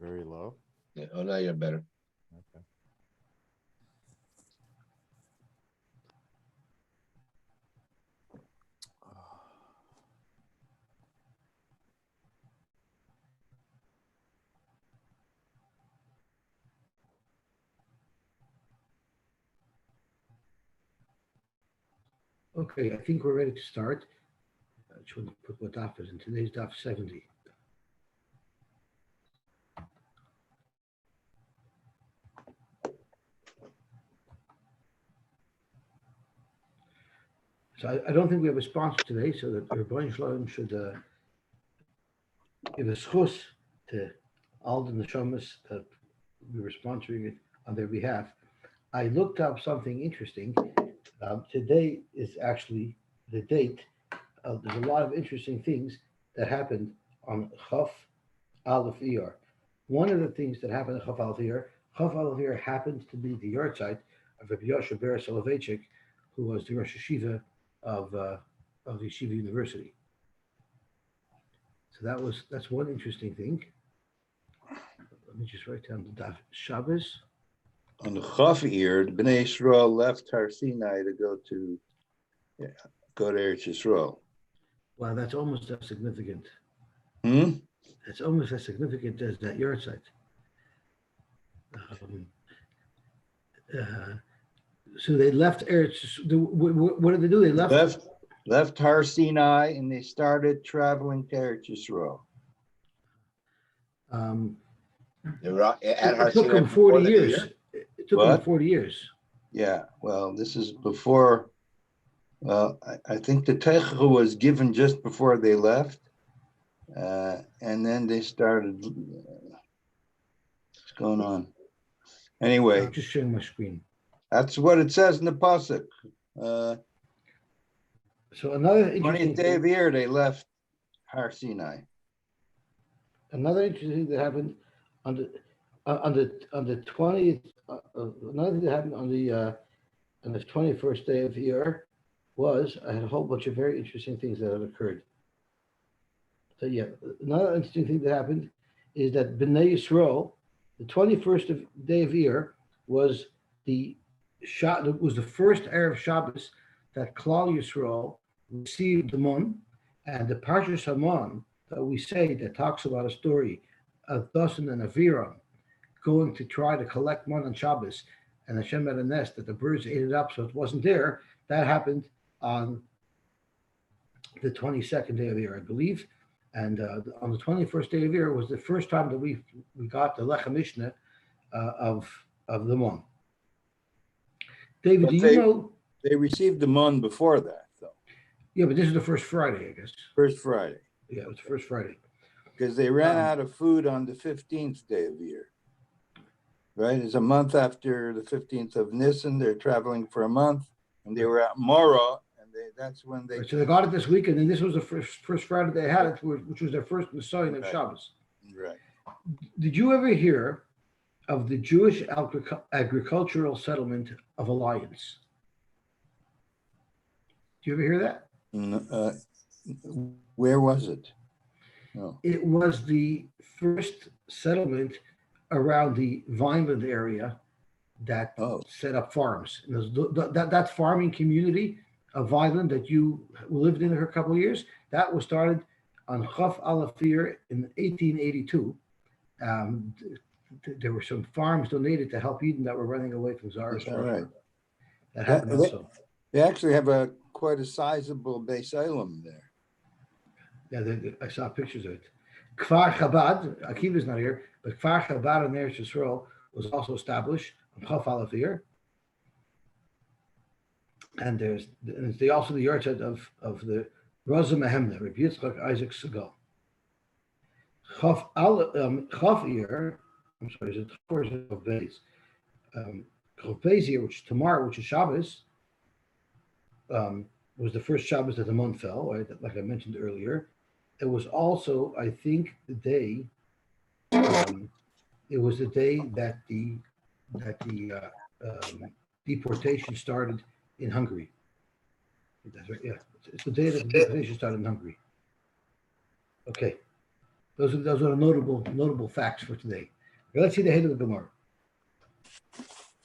Very low. Yeah, oh, now you're better. Okay. Okay, I think we're ready to start. I should put what daf is in today's daf 70. So I don't think we have a sponsor today, so that Rabbi Shalom should give a schus to all the neshamas that we were sponsoring it on their behalf. I looked up something interesting. Today is actually the date. There's a lot of interesting things that happened on Chaf Aleph Iyar. One of the things that happened on Chaf Aleph Iyar happens to be the yahrzeit of Rabbi Yosy Ber Soloveitchik, who was the Rosh Yeshiva of the Yeshiva University. So that's one interesting thing. Let me just write down the daf Shabbos. On the Chaf Iyar, the Bnei Yisrael left Har Sinai to go to Eretz Yisrael. Wow, that's almost as significant. Hmm? It's almost as significant as that yahrzeit. So they left Eretz. What did they do? They left Har Sinai and they started traveling to Eretz Yisrael. They were at Har It took Sinai them for more 40 than a years. year? It took them What? 40 years. Yeah, well, this is before. Well, I think the Teicha was given just before they left, and then they started. What's going on? Anyway, I'm just sharing my screen. that's what it says in the pasuk. So another 20th interesting day of thing, year, they left Har Sinai. another interesting thing that happened on the 20th. Another thing that happened on the 21st day of the year was I had a whole bunch of very interesting things that had occurred. So yeah, another interesting thing that happened is that Bnei Yisrael, the 21st day of year was the first Erev Shabbos that Klal Yisrael received the Mun, and the Parshas Haman that we say that talks about a story of Dasan and Aviram going to try to collect Mun on Shabbos, and Hashem had a nest that the birds ate it up, so it wasn't there. That happened on the 22nd day of the year, I believe. And on the 21st day of the year was the first time that we got the Lechem Mishnah of the Mun. David, But do you know? They received the Mun before that, though. Yeah, but this is the first Friday, I guess. First Friday. Yeah, it was the first Friday. Because they ran out of food on the 15th day of the year. Right? It's a month after the 15th of Nisan. They're traveling for a month, and they were at Mora, and that's when they. Right, so they got it this week, and then this was the first Friday they had it, which was their first Messiah of Shabbos. Right. Did you ever hear of the Jewish agricultural settlement of Alliance? Did you ever hear that? Where was it? No. It was the first settlement around the Vineland area that set up farms. And that farming community of Vineland that you lived in for a couple of years, that was started on Chaf Aleph Iyar in 1882. There were some farms donated to help Eden that were running away from Tsar's. Right. That happened also. They actually have quite a sizable Beis Elam there. Yeah, I saw pictures of it. Kfar Chabad, Akiva's not here, but Kfar Chabad in Eretz Yisrael was also established on Chaf Aleph Iyar. And it's also the yahrzeit of the Raza Mehemna, Rabbi Yitzchak Isaac Segal. Chaf Iyar, I'm sorry, is it Chaf Beis? Chaf Beis here, which is tomorrow, which is Shabbos, was the first Shabbos that the month fell, right? Like I mentioned earlier. It was also, I think, the day. It was the day that the deportation started in Hungary. That's right. Yeah, it's the day that the deportation started in Hungary. Okay, Those are the notable facts for today. Okay, let's see the head of the Gemara.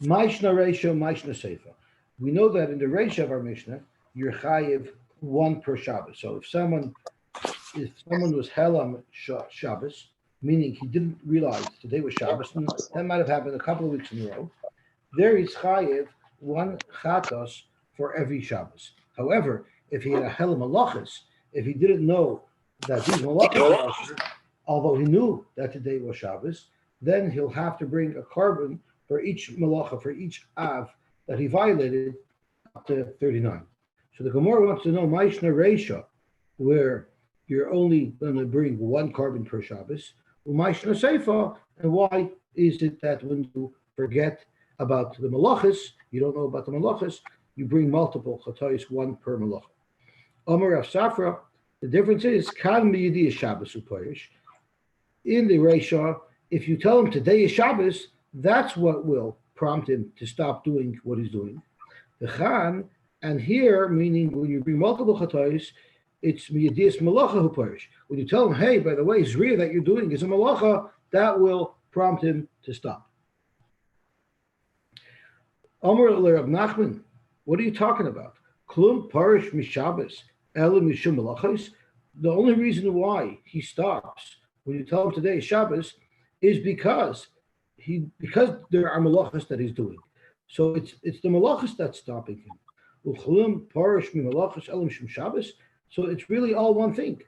Maishna Reisha, Maishna Seifa. We know that in the Reisha of our Mishnah, you're chayiv one per Shabbos. So if someone was Helam Shabbos, meaning he didn't realize today was Shabbos, and that might have happened a couple of weeks in a row, there is chayiv one chatos for every Shabbos. However, if he had a Helam Malachas, if he didn't know that these Malachas are usher, although he knew that today was Shabbos, then he'll have to bring a carbon for each Malacha, for each Av that he violated up to 39. So the Gemara wants to know, Maishna Reisha, where you're only going to bring one carbon per Shabbos, Maishna Seifa, and why is it that when you forget about the Malachas, you don't know about the Malachas, you bring multiple Chatayis, one per Malacha. Amar Rav Safra, the difference is, Kan Miyadi is Shabbos Uparish. In the Reisha, if you tell him today is Shabbos, that's what will prompt him to stop doing what he's doing. The Chan, and here, meaning when you bring multiple Chatayis, it's Miyadis Malacha Uparish. When you tell him, hey, by the way, Zriya that you're doing is a Malacha, that will prompt him to stop. Amar Rav Nachman, what are you talking about? Klum Parish Mishabas, Ela Mishum Malachos. The only reason why he stops when you tell him today is Shabbos is because there are malachas that he's doing. So it's the malachas that's stopping him. Uchlum Parish Malachos Ela Mishum Shabbos. So it's really all one thing.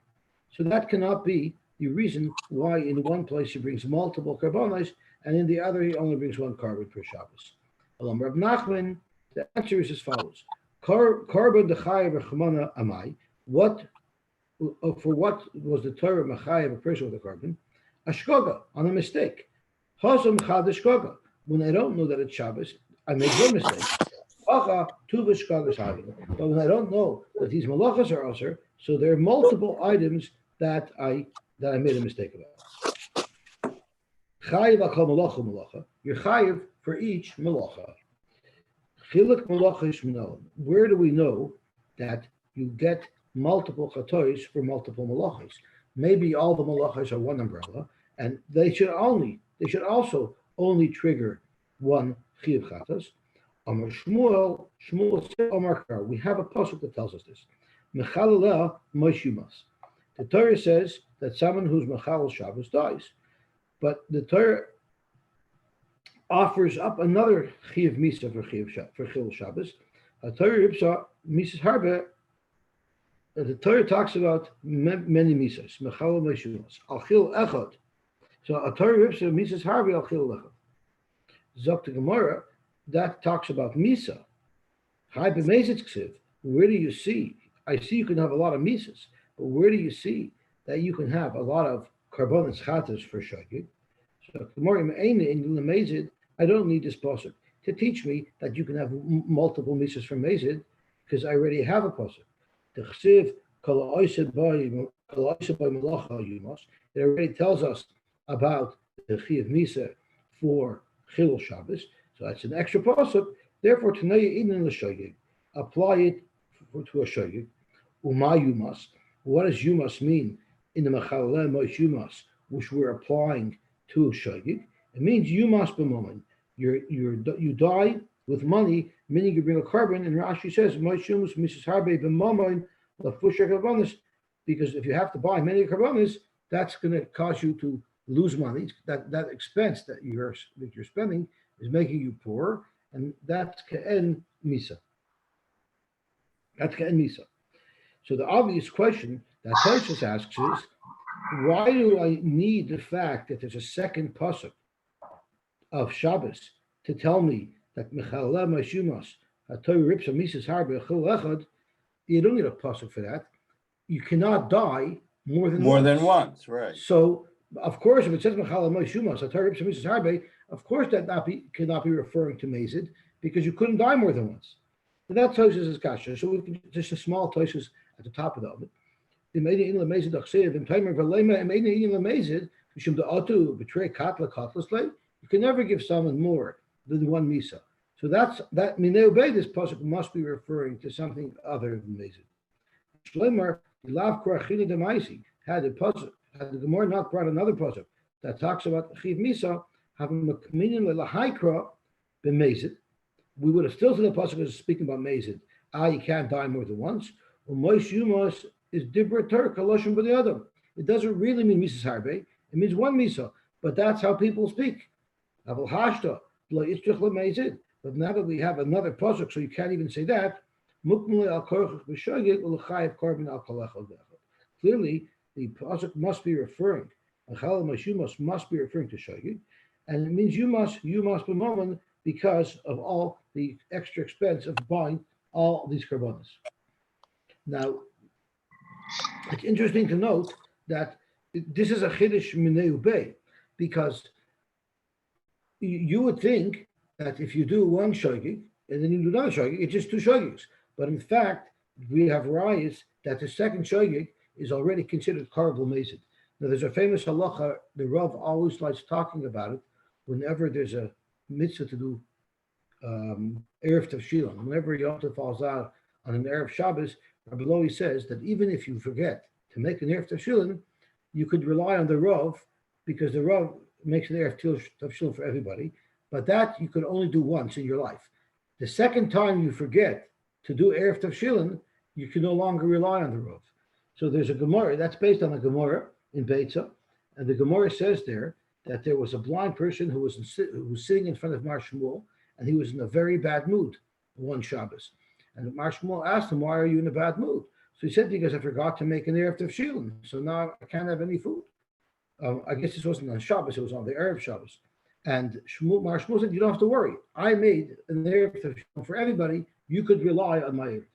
So that cannot be the reason why in one place he brings multiple karbanos and in the other he only brings one carbon per Shabbos. Alam Rav Nachman, the answer is as follows: Carbon dechayev rechmana amai. For what was the Torah mechayev a person with a carbon? Ashkoga, on a mistake. Hasam chad ashkoga. When I don't know that it's Shabbos, I make one mistake. Acha tu v'shkogas having. But when I don't know that these malachas are usher, so there are multiple items that I made a mistake about. Chayev akal malacha malacha. You're chayev for each malacha. Chiluk malacha ishmanal. Where do we know that you get multiple chatois for multiple malachas? Maybe all the malachas are one umbrella, and they should also only trigger one chiyuv chatos. Amar Shmuel said, Amar Kar. We have a pasuk that tells us this. Mechalalel moishumas. The Torah says that someone who's mechalal Shabbos dies, but the Torah offers up another chiyuv misa for chil Shabbos. A Torah ripsa misas harbe. The Torah talks about many misas. Mechalal moishumas al chil echad. So a Torah ripsa misas harbe al chil echad. Zok the Gemara. That talks about Misa. Where do you see? I see you can have a lot of Misas, but where do you see that you can have a lot of Karbonas Chatas for Shagig? So, I don't need this pasuk to teach me that you can have multiple Misas for Mazid, because I already have a pasuk. It already tells us about the Chiyav Misa for Chilul Shabbos. So that's an extra pasuk. Therefore, Tanaya Inin l'shogeg, apply it to a shogeg. Uma yumas. What does yumas mean in the Mechalel Moish yumas, which we're applying to a shogeg? It means yumas b'momen. You die with money, meaning you bring a carbon. And Rashi says Moish yumas misas harbe b'momen lafusha karbonis, because if you have to buy many karbonis, that's going to cause you to lose money. That expense that you're spending is making you poor, and that's ke'en misa. That's ke'en misa. So the obvious question that Tosfos asks is, why do I need the fact that there's a second pasuk of Shabbos to tell me that Mechalel Mashumas Torah Ripsa Misas Harbe Chil Echad? You don't need a pasuk for that. You cannot die more than once, right? So of course, if it says Mechalel Mashumas Torah Ripsa Misas Harbe, of course, that cannot be referring to Mazid, because you couldn't die more than once. And that Tosfos is kasha. So we can just a small Tosfos at the top of the oven. You can never give someone more than one misa. So that minei this pasuk must be referring to something other than Mazid. Shloimar Lav Korachina Demaisi had a pasuk had the Gemara not brought another pasuk that talks about chiv misa having a communion lehaikra b'mezid, we would have still said the pasuk is speaking about mezid. You can't die more than once. Moish yumas is dibra Turk kaloshim b'diadam. It doesn't really mean misas harbe. It means one misa, but that's how people speak. Aval hashta lo yitzrich lemezid. But now that we have another pasuk, so you can't even say that. Clearly, the pasuk must be referring. Must be referring to shogeg, and it means you must be moment because of all the extra expense of buying all these karbanos. Now, it's interesting to note that this is a chiddush minei ubei, because you would think that if you do one shogeg and then you do another shogeg, it's just two shogegs. But in fact, we have rayas that the second shogeg is already considered karb l'mezid. Now, there's a famous halacha, the Rav always likes talking about it whenever there's a mitzvah to do Erev Tavshilin. Whenever Yom Tov falls out on an Erev Shabbos, Rabbi Lowy says that even if you forget to make an Erev Tavshilin, you could rely on the Rav, because the Rav makes an Erev Tavshilin for everybody, but that you could only do once in your life. The second time you forget to do Erev Tavshilin, you can no longer rely on the Rav. So there's a Gemara, that's based on a Gemara in Beitza, and the Gemara says there that there was a blind person who was sitting in front of Mar Shmuel, and he was in a very bad mood one Shabbos. And Mar Shmuel asked him, "Why are you in a bad mood?" So he said, "Because I forgot to make an Erev Tavshilin, so now I can't have any food." I guess this wasn't on Shabbos, it was on the Erev Shabbos. And Mar Shmuel said, "You don't have to worry. I made an Erev Tavshilin for everybody. You could rely on my Erev."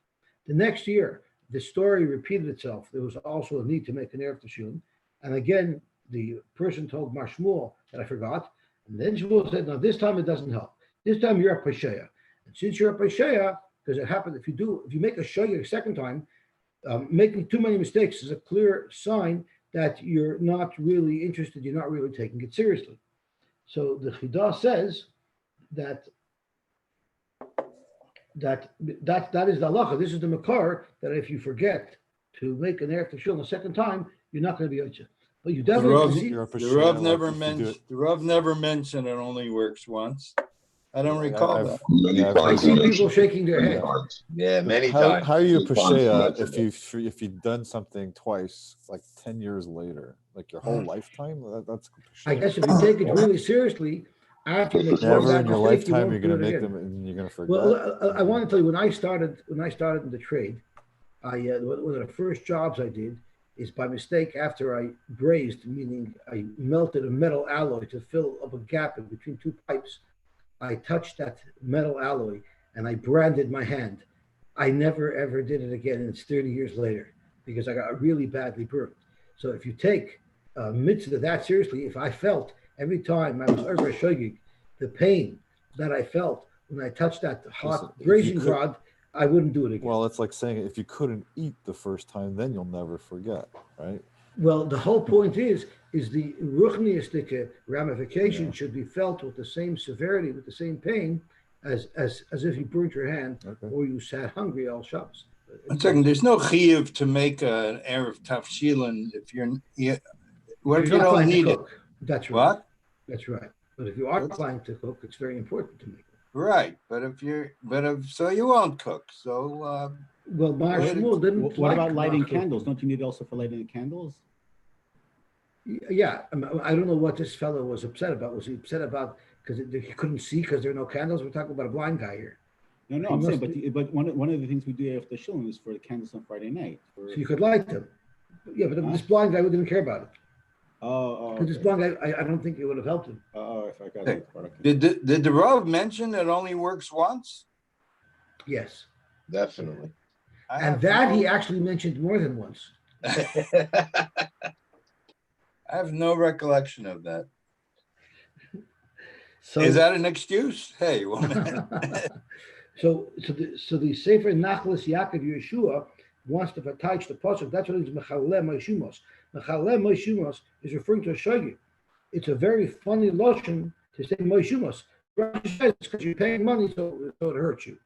The next year, the story repeated itself. There was also a need to make an Erev Tavshilin. And again, the person told Mar Shmuel that I forgot. And then Shmuel said, "No, this time it doesn't help. This time you're a Pasheya. And since you're a Pasheya, because it happened, if you make a shogeg a second time, making too many mistakes is a clear sign that you're not really interested, you're not really taking it seriously." So the Chidah says that is the halacha. This is the makar, that if you forget to make an Erev Tavshilin the second time, you're not going to be Yosy. But you definitely the Rav never mentioned it only works once. I don't recall that. I see people shaking their head. Yeah, many times. How are you Pasheya if you've done something twice, like 10 years later, like your whole lifetime? That's I guess if you take it really seriously, after you make never in your lifetime you're going to make them and you're going to forget. Well, I want to tell you, when I started in the trade, one of the first jobs I did is by mistake, after I brazed, meaning I melted a metal alloy to fill up a gap in between two pipes, I touched that metal alloy and I branded my hand. I never ever did it again, and it's 30 years later because I got really badly burned. So if you take mitzvah that seriously, if I felt every time I was over a shogeg, the pain that I felt when I touched that hot brazen rod, I wouldn't do it again. Well, it's like saying if you couldn't eat the first time, then you'll never forget, right? Well, the whole point is the ruchniistic ramification should be felt with the same severity, with the same pain, as if you burnt your hand or you sat hungry all Shabbos. One second, there's no chiyuv to make an Erev Tavshilin if you don't need it. That's right. What? That's right. But if you are planning to cook, it's very important to make it. Right, so you won't cook. So well, Mar Shmuel didn't. What about lighting candles? Don't you need also for lighting the candles? Yeah, I don't know what this fellow was upset about. Was he upset about because he couldn't see because there are no candles? We're talking about a blind guy here. No, I'm saying, but one of the things we do after Shilin is for the candles on Friday night. So you could light them. Yeah, but this blind guy didn't care about it. Oh. Because this blind guy, I don't think it would have helped him. If I got that part. Did the Rav mention it only works once? Yes. Definitely. And that he actually mentioned more than once. I have no recollection of that. So is that an excuse? Hey, well, so the Sefer Nachlas Yaakov Yeshua wants to attach the pasuk. That's what it is. Mechaleh Moishumos. Mechaleh Moishumos is referring to a shogeg. It's a very funny lotion to say Moishumos. It's because you're paying money, so it hurts you.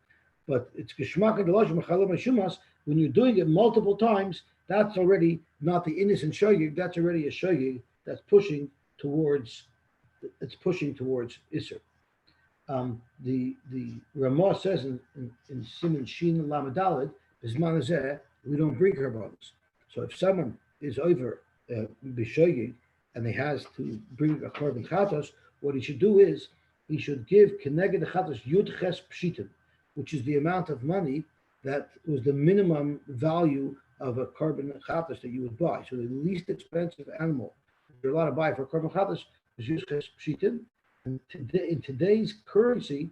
But it's Geshmak and the lotion Mechaleh Moishumos. When you're doing it multiple times, that's already not the innocent shoyig. That's already a shoyig that's pushing towards. It's pushing towards Isser. The Ramah says in Siman Shin Lamadalid, Bisman Hazeh, we don't bring karbanos. So if someone is over b'shoyig and he has to bring a korban chatos, what he should do is he should give keneged the chatos yud ches pshitim, which is the amount of money that was the minimum value of a korban chatos that you would buy. So the least expensive animal you're allowed to buy for a korban chatos is yud ches pshitim. And in today's currency,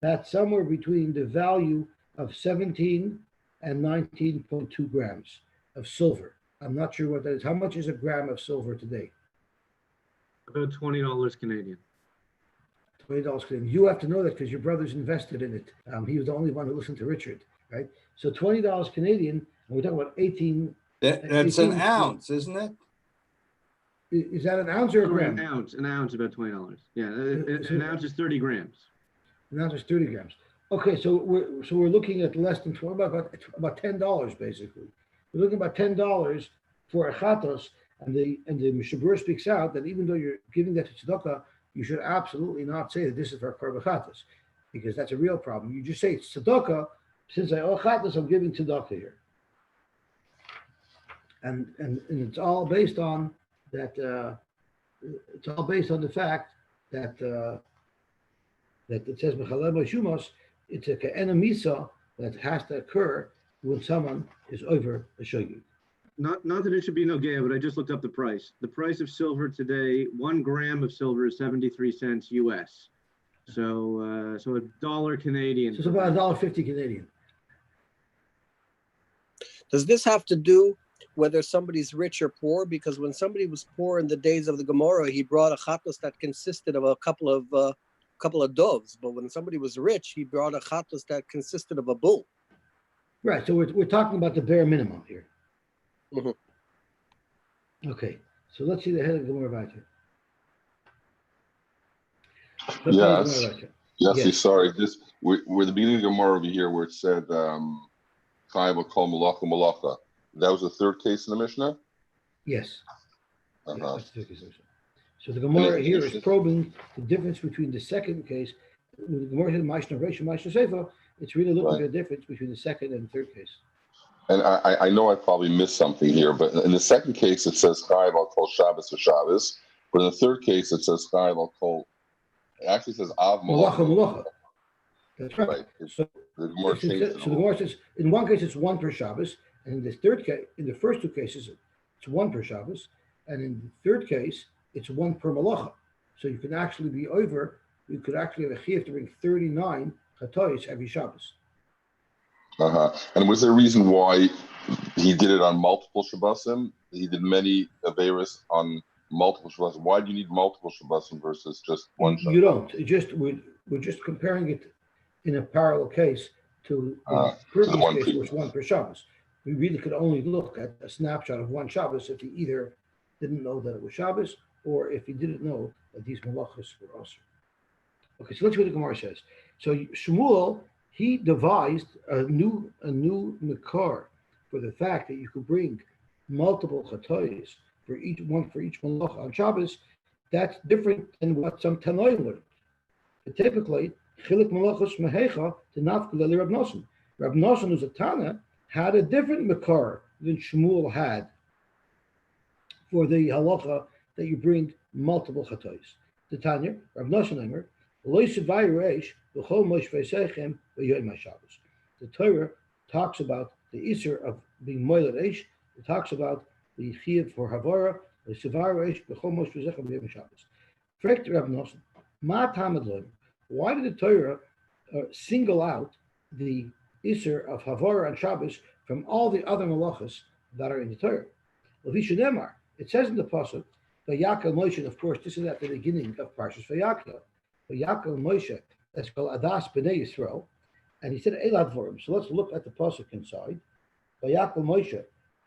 that's somewhere between the value of 17 and 19.2 grams of silver. I'm not sure what that is. How much is a gram of silver today? About $20 Canadian. $20 Canadian. You have to know that because your brother's invested in it. He was the only one who listened to Richard, right? So $20 Canadian, and we're talking about 18. That's 18, an ounce, isn't it? Is that an ounce or a gram? An ounce, about $20. Yeah, an ounce is 30 grams. An ounce is 30 grams. Okay, so we're looking at less than about $10 basically. We're looking about $10 for a chatos, and the Mishabur speaks out that even though you're giving that to tzedakah, you should absolutely not say that this is for korban chatos, because that's a real problem. You just say it's tzedakah. Since I owe chatos, I'm giving tzedakah here, and it's all based on that. It's all based on the fact that that it says mechalel shumos. It's a ke'ena misa that has to occur when someone is over a shogeg. Not that it should be no gay, but I just looked up the price. The price of silver today, 1 gram of silver is 73 cents US. So $1 Canadian. So it's about $1.50 Canadian. Does this have to do whether somebody's rich or poor? Because when somebody was poor in the days of the Gemara, he brought a chatos that consisted of a couple of doves. But when somebody was rich, he brought a chatos that consisted of a bull. Right. So we're talking about the bare minimum here. Mm-hmm. Okay. So let's see the head of the Gemara Vayter. Yes. Sorry. We're the beginning of the Gemara over here where it said Chayav will call malacha malacha. That was the third case in the Mishnah? Yes. Uh-huh. Yeah, that's the third case. So the Gemara here is probing the difference between the second case. When the Gemara said Ma'ashna Reish and Ma'ashna Seifa, it's really looking at the difference between the second and third case. And I know I probably missed something here, but in the second case it says Chayav will call Shabbos for Shabbos, but in the third case it says Chayav will call. It actually says Av Malacha. Malacha. That's right. So the Gemara says in one case it's 1 per Shabbos, and in the third case, in the first two cases, it's 1 per Shabbos, and in the third case, it's 1 per Malacha. So you can actually be over. You could actually have a chiyuv to bring 39 chatois every Shabbos. And was there a reason why he did it on multiple Shabbosim? He did many Averis on multiple Shabbosim. Why do you need multiple Shabbosim versus just one Shabbos? You don't. We're just comparing it in a parallel case to the previous case, which was 1 per Shabbos. We really could only look at a snapshot of 1 Shabbos if he either didn't know that it was Shabbos or if he didn't know that these malachas were also. Okay, so let's see what the Gemara says. So Shmuel, he devised a new makar for the fact that you could bring multiple chatois for each malacha on Shabbos. That's different than what some Tanoim learned. Typically, chilik malachos mehecha to nafkul Rab Nosson. Rab Nosson, who's a Tana, had a different makar than Shmuel had for the halacha that you bring multiple chatois. The Tanya, Rav Nosson Eimer, the Torah talks about the Isser of being moiled Eish. It talks about the chiyuv for Havara, the Sevar Eish, b'chol Moshe v'zechem b'yom Shabbos. Fragt Rav Nosson, Ma tamad loim? Why did the Torah single out the Isser of Havara and Shabbos from all the other malachas that are in the Torah? Levisha it says in the pasuk, Vayakel Moshe, of course, this is at the beginning of Parshas Vayakel. Vayakel Moshe, that's called Adas B'nei Yisrael, and he said Elad Vorim. So let's look at the pasuk inside. Vayakel Moshe,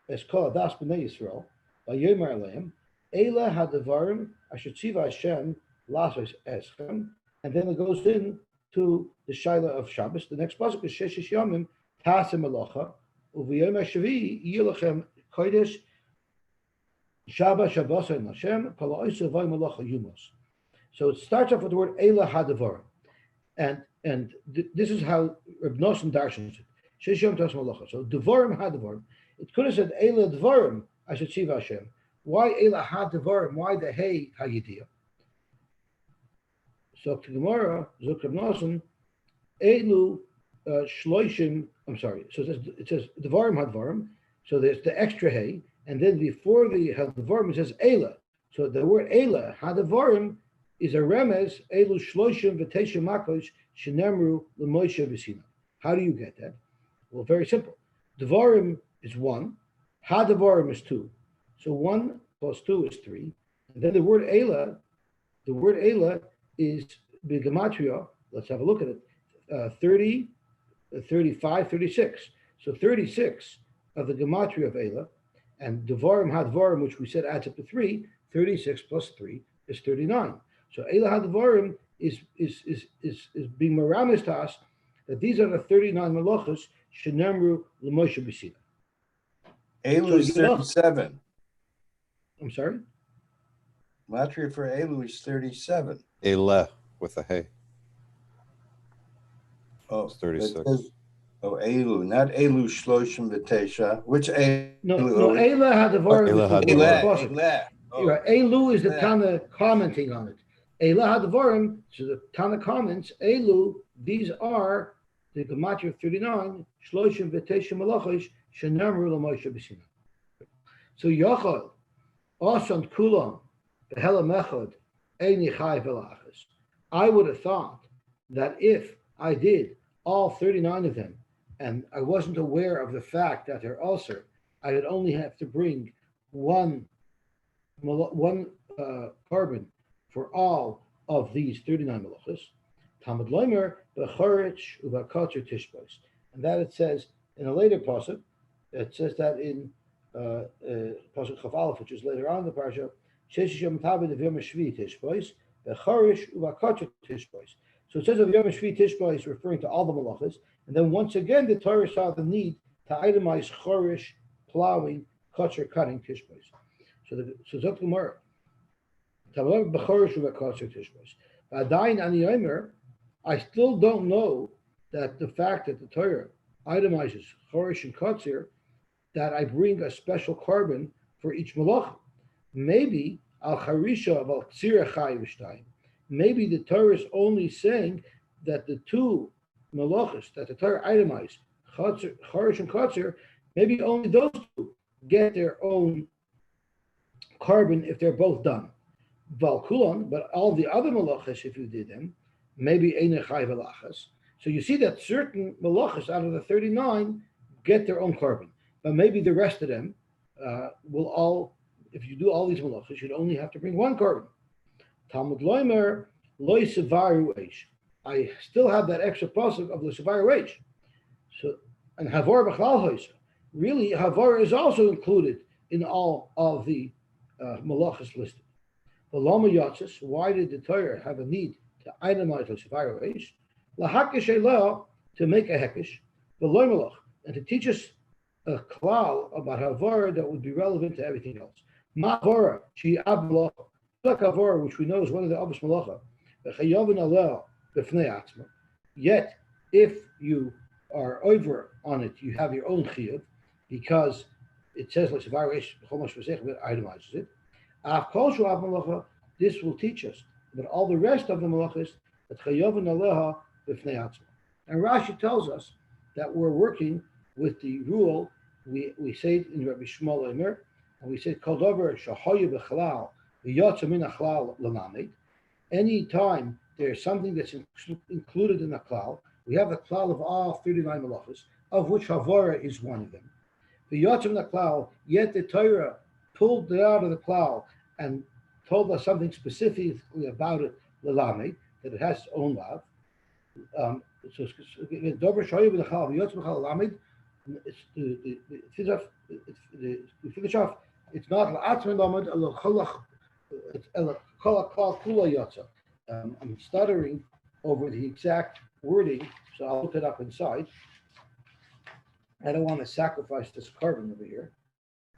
it's called Adas B'nei Yisrael. Vayomer Aleim, Eila Hadavarim Asher Tziva Hashem Lasos Eschem, and then it goes in to the Shaila of Shabbos. The next pasuk is Sheshish Yomim Tasem Melocha Uviyomer Shavi Yilachem Kodesh, Shabbat, Shabbos, and Hashem, Kol Ha'osav Vay Malacha Yumos. So it starts off with the word Eila Hadavar. And this is how Reb Nosson darshans it. Shesh Yom Tos Malacha. So Devarim Hadavar. It could have said Eila Devarim, I should see Hashem. Why Eila Hadavar? Why the Hey Hayidiyah? So to Gemara, Zok Reb Nosson, Elu Shloishim. I'm sorry. So it says Devarim Hadvarim. So there's the extra Hey, and then before the Hadvarim it says Eila. So the word Eila Hadvarim is a remez Elu Shloishim V'Teisha Makosh Shenemru L'Moshe V'Sina. How do you get that? Well, very simple. Devarim is 1, Hadvarim is 2. So 1 plus 2 is 3. And then the word Eila is B'Gematria. Let's have a look at it. 30, 35, 36. So 36 of the Gematria of Eila, and Devarim Hadvarim, which we said adds up to 3, 36 plus 3 is 39. So Eila Hadvarim is being maramis to us that these are the 39 malachos shenemru l'Moshe b'Sina. Elu is 37. I'm sorry? Matria for Elu is 37. Eila with a hey. Oh, It's 36. Elu, not Elu Shloshim V'Teisha. Which Elu? No, Eila Hadvarim. Eila. Elu is the Tana commenting on it. Eila Hadvarim, so the Tana comments, Elu, these are the Gematria of 39, Shloshim V'Teisha Malachos, Shenemru L'Moshe B'Sina. So Yochel, Osant Kulam, Behela Mechod, Eini Chai Velachas. I would have thought that if I did all 39 of them, and I wasn't aware of the fact that they're ulcer, I would only have to bring one carbon for all of these 39 malachos. Talmud Loimer b'choretz u'b'kotzer tishbos, and that it says in a later pasuk. It says that in pasuk Chaf Aleph, which is later on in the parsha. Shesh yom taved of Yom Shvi tishbos b'choretz u'b'kotzer tishbos. So it says of Yom Shvi tishbos referring to all the malachos, and then once again the Torah saw the need to itemize choresh, plowing, kotzer, cutting tishbos. So Zok Gemara. I still don't know that the fact that the Torah itemizes chorish and katzir, that I bring a special carbon for each malach. Maybe al charisha of al tzira chay v'shtayim. Maybe the Torah is only saying that the two malachas that the Torah itemized, chorish and katzir, maybe only those two get their own carbon if they're both done. Valkulon, but all the other malachas, if you did them, maybe eine chai velachas. So you see that certain malachas out of the 39 get their own carbon, but maybe the rest of them will all, if you do all these malachas, you'd only have to bring one carbon. Talmud Loimer loy sevaru eish. I still have that extra pasuk of the sevaru eish. So and havar b'chlal hoisa. Really, havar is also included in all of the malachas listed. The Lama Yatzis, why did the Torah have a need to itemize the Sevaru Eish? Lahakish Elah, to make a hekish, the Loimalach, and to teach us a klal about Havara that would be relevant to everything else. Ma'avara, she abmalach, like Havara, which we know is one of the Abbas Malacha, the Chayavin Allah, b'fnei atzma. Yet, if you are over on it, you have your own chiyuv, because it says like Sevaru Eish, Chomash V'sech, it itemizes it. This will teach us, but all the rest of the malachas that chayavin aleha b'fnei atzma. And Rashi tells us that we're working with the rule. We say it in Rabbi Shmuel Eimer, and we say kol davar shahoyu b'chalal v'yotza min achlal l'named. Any time there's something that's included in the klal, we have the klal of all 39 malachas, of which havara is one of them. V'yotza min achlal, yet the Torah pulled it out of the cloud and told us something specifically about it, l'lamed, that it has its own lav. So finish off. It's not l'atman lamed, I'm stuttering over the exact wording, so I'll look it up inside. I don't want to sacrifice this carbon over here.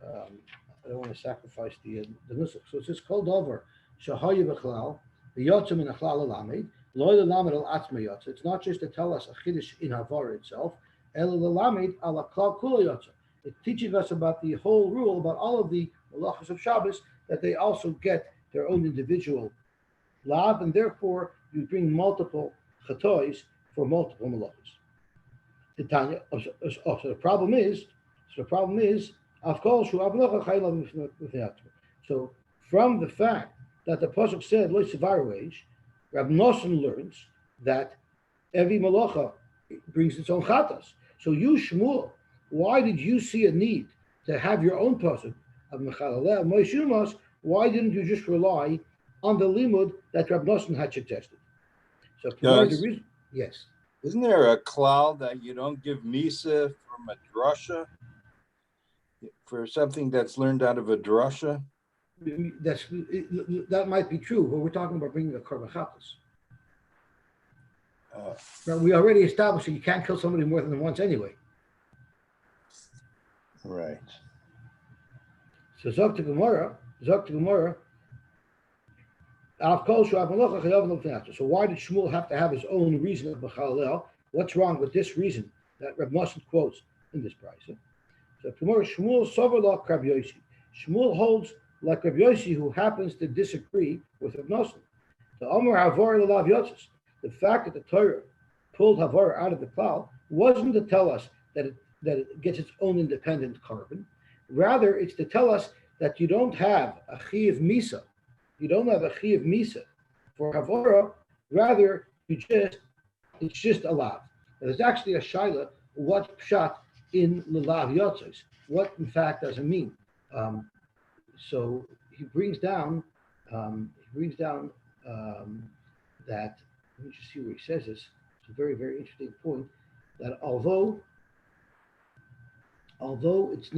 I don't want to sacrifice the nusach. So it says kol dover shahayu b'chlal v'yotzim in achlal alamed lo lelamed al atzma yotza. It's not just to tell us a chiddush in Havara itself. El lelamed ala klal kula yotza. It teaches us about the whole rule, about all of the malachos of Shabbos, that they also get their own individual lav, and therefore you bring multiple chatois for multiple malachos. The Tanya. So the problem is, so from the fact that the pasuk said lo sevaruish, Rab Nosson learns that every malacha brings its own chatas. So you, Shmuel, why did you see a need to have your own pasuk of mechalaleh moishumas? Why didn't you just rely on the limud that Rab Nosson had suggested? So the reason, yes. Isn't there a klal that you don't give misa from a drasha for something that's learned out of a drasha? That might be true, but we're talking about bringing a korban chatas. We already established that you can't kill somebody more than once anyway. Right. So Zok to Gemara. So why did Shmuel have to have his own reason of Bechalel? What's wrong with this reason that Reb Nosson quotes in this price? So tomorrow Shmuel Soverlach Reb Yosy. Shmuel holds like Reb Yosy, who happens to disagree with Reb Nosson. The Omer Havar Lelav Yotzes. The fact that the Torah pulled Havar out of the klal wasn't to tell us that it gets its own independent carbon. Rather, it's to tell us that you don't have a chiyuv misa. You don't have a chiyuv misa for Havara. Rather, it's just a lav. There's actually a shaila. What pshat in lelav yotzes? What in fact does it mean? So he brings down that. Let me just see where he says this. It's a very, very interesting point. That although it's the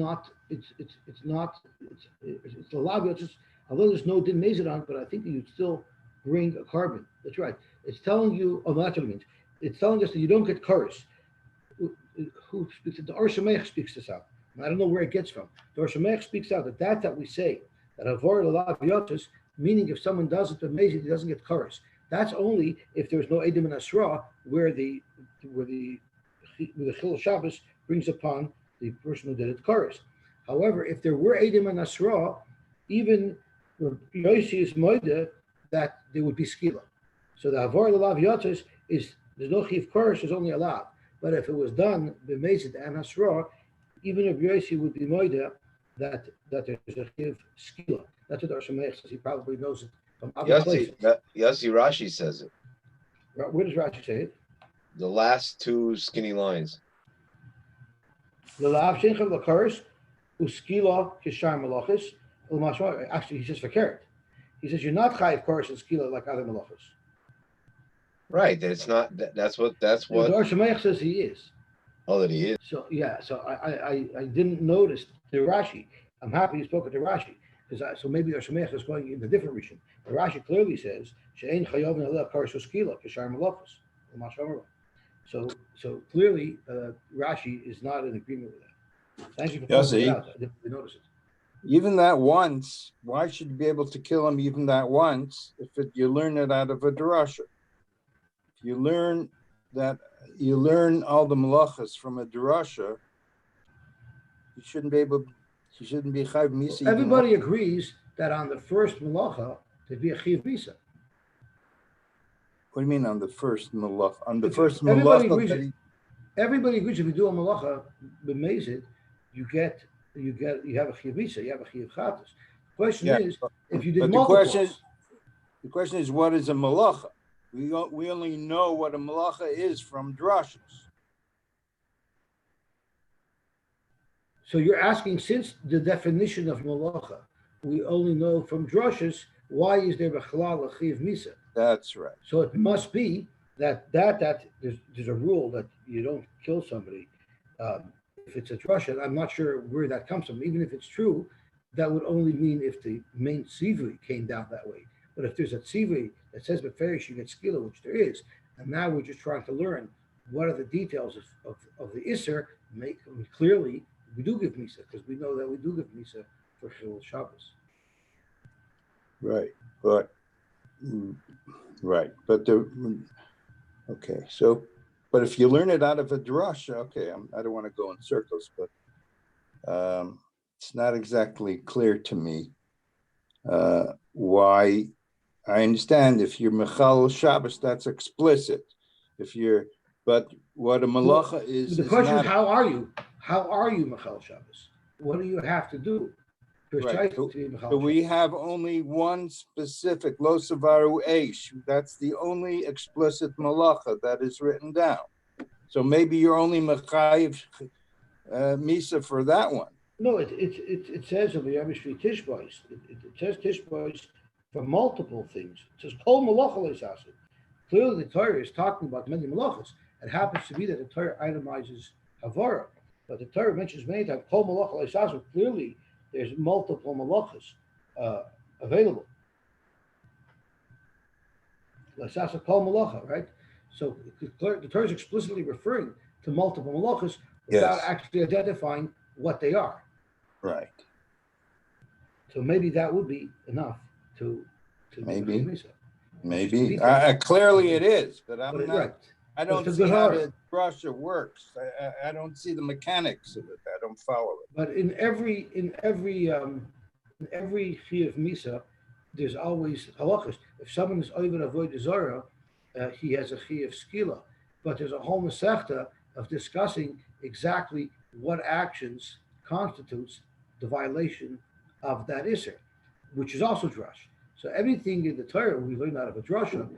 lav yotzes. Although there's no din mezidon, but I think you'd still bring a carbon. That's right. It's telling you, that's what it means. It's telling us that you don't get chorus. Who speaks it? The Or Shemech speaks this out. And I don't know where it gets from. The Or Shemech speaks out that we say, that Havor L'Lav Yotzes, meaning if someone does it, but he doesn't get chorus. That's only if there's no Edim and Asra, where the Chil Shabbos brings upon the person who did it chorus. However, if there were Edim and Asra, even Yosy is moide that there would be skila. So the Havor L'Lav Yotzes is, there's no chiv chorus, there's only a lav. But if it was done b'mezid and hasra, even if Yosy would be moide that there's a chiv skila. That's what Or Shemech says. He probably knows it from other places. Yosy Rashi says it. Where does Rashi say it? The last two skinny lines. L'lav shenchav l'chorus uskila kishar malachis. Actually, he says for carrot. He says you're not chayiv chorus and skila like other malachos. Right. That's not. That's what. The Or Shemech says he is. Oh, that he is. So yeah. So I didn't notice the Rashi. I'm happy you spoke to Rashi because so maybe Or Shemech is going in a different region. The Rashi clearly says she'ein chayav naleh chorus skila kishar malachos. So clearly Rashi is not in agreement with that. Thank you for pointing it out. I didn't notice it. Even that once, why should you be able to kill him even that once if you learn it out of a drasha? If you learn all the malachas from a drasha, you shouldn't be chayv misa. Everybody agrees that on the first malacha there'd be a chayv misa. What do you mean on the first malacha? Everybody agrees if you do a malacha b'mezid, you have a chiyuv misa, you have a chiyuv chatas. The question is, if you did multiples. The question is, what is a malacha? We only know what a malacha is from drashas. So you're asking, since the definition of malacha, we only know from drashas, why is there b'chalal a chiyuv misa? That's right. So it must be that there's a rule that you don't kill somebody. If it's a drasha, I'm not sure where that comes from. Even if it's true, that would only mean if the main tzivui came down that way. But if there's a tzivui that says beferish you get skila, which there is, and now we're just trying to learn what are the details of the isser. Clearly, we do give Misa, because we know that we do give Misa for Shul Shabbos. Right, but okay. So, but if you learn it out of a drush, okay, I don't want to go in circles, but it's not exactly clear to me why. I understand if you're Mechal Shabbos, that's explicit. But what a malacha is. The question not, is, how are you? How are you Mechal Shabbos? What do you have to do? Right. So we have only one specific lo savaru eish. That's the only explicit malacha that is written down. So maybe you're only mechayiv misa for that one. No, it says in the Yamishri Tishbois. It says Tishbois for multiple things. It says kol malacha leisasu. Clearly, the Torah is talking about many malachas. It happens to be that the Torah itemizes havara, but the Torah mentions many times kol malacha leisasu. Clearly, there's multiple malachas available. Leisasa kol malacha, right? So the Torah is explicitly referring to multiple malachas without actually identifying what they are. Right. So maybe that would be enough to maybe. Clearly it is, but I'm not. Right. I don't see how the Russia works. I don't see the mechanics of it. I don't follow it. But in every Chi of Misa, there's always halachas. If someone is over avoid Zara, he has a Chi of Skila. But there's a whole Masechta of discussing exactly what actions constitutes the violation of that Isser, which is also drush. So everything in the Torah we learn out of a drasha.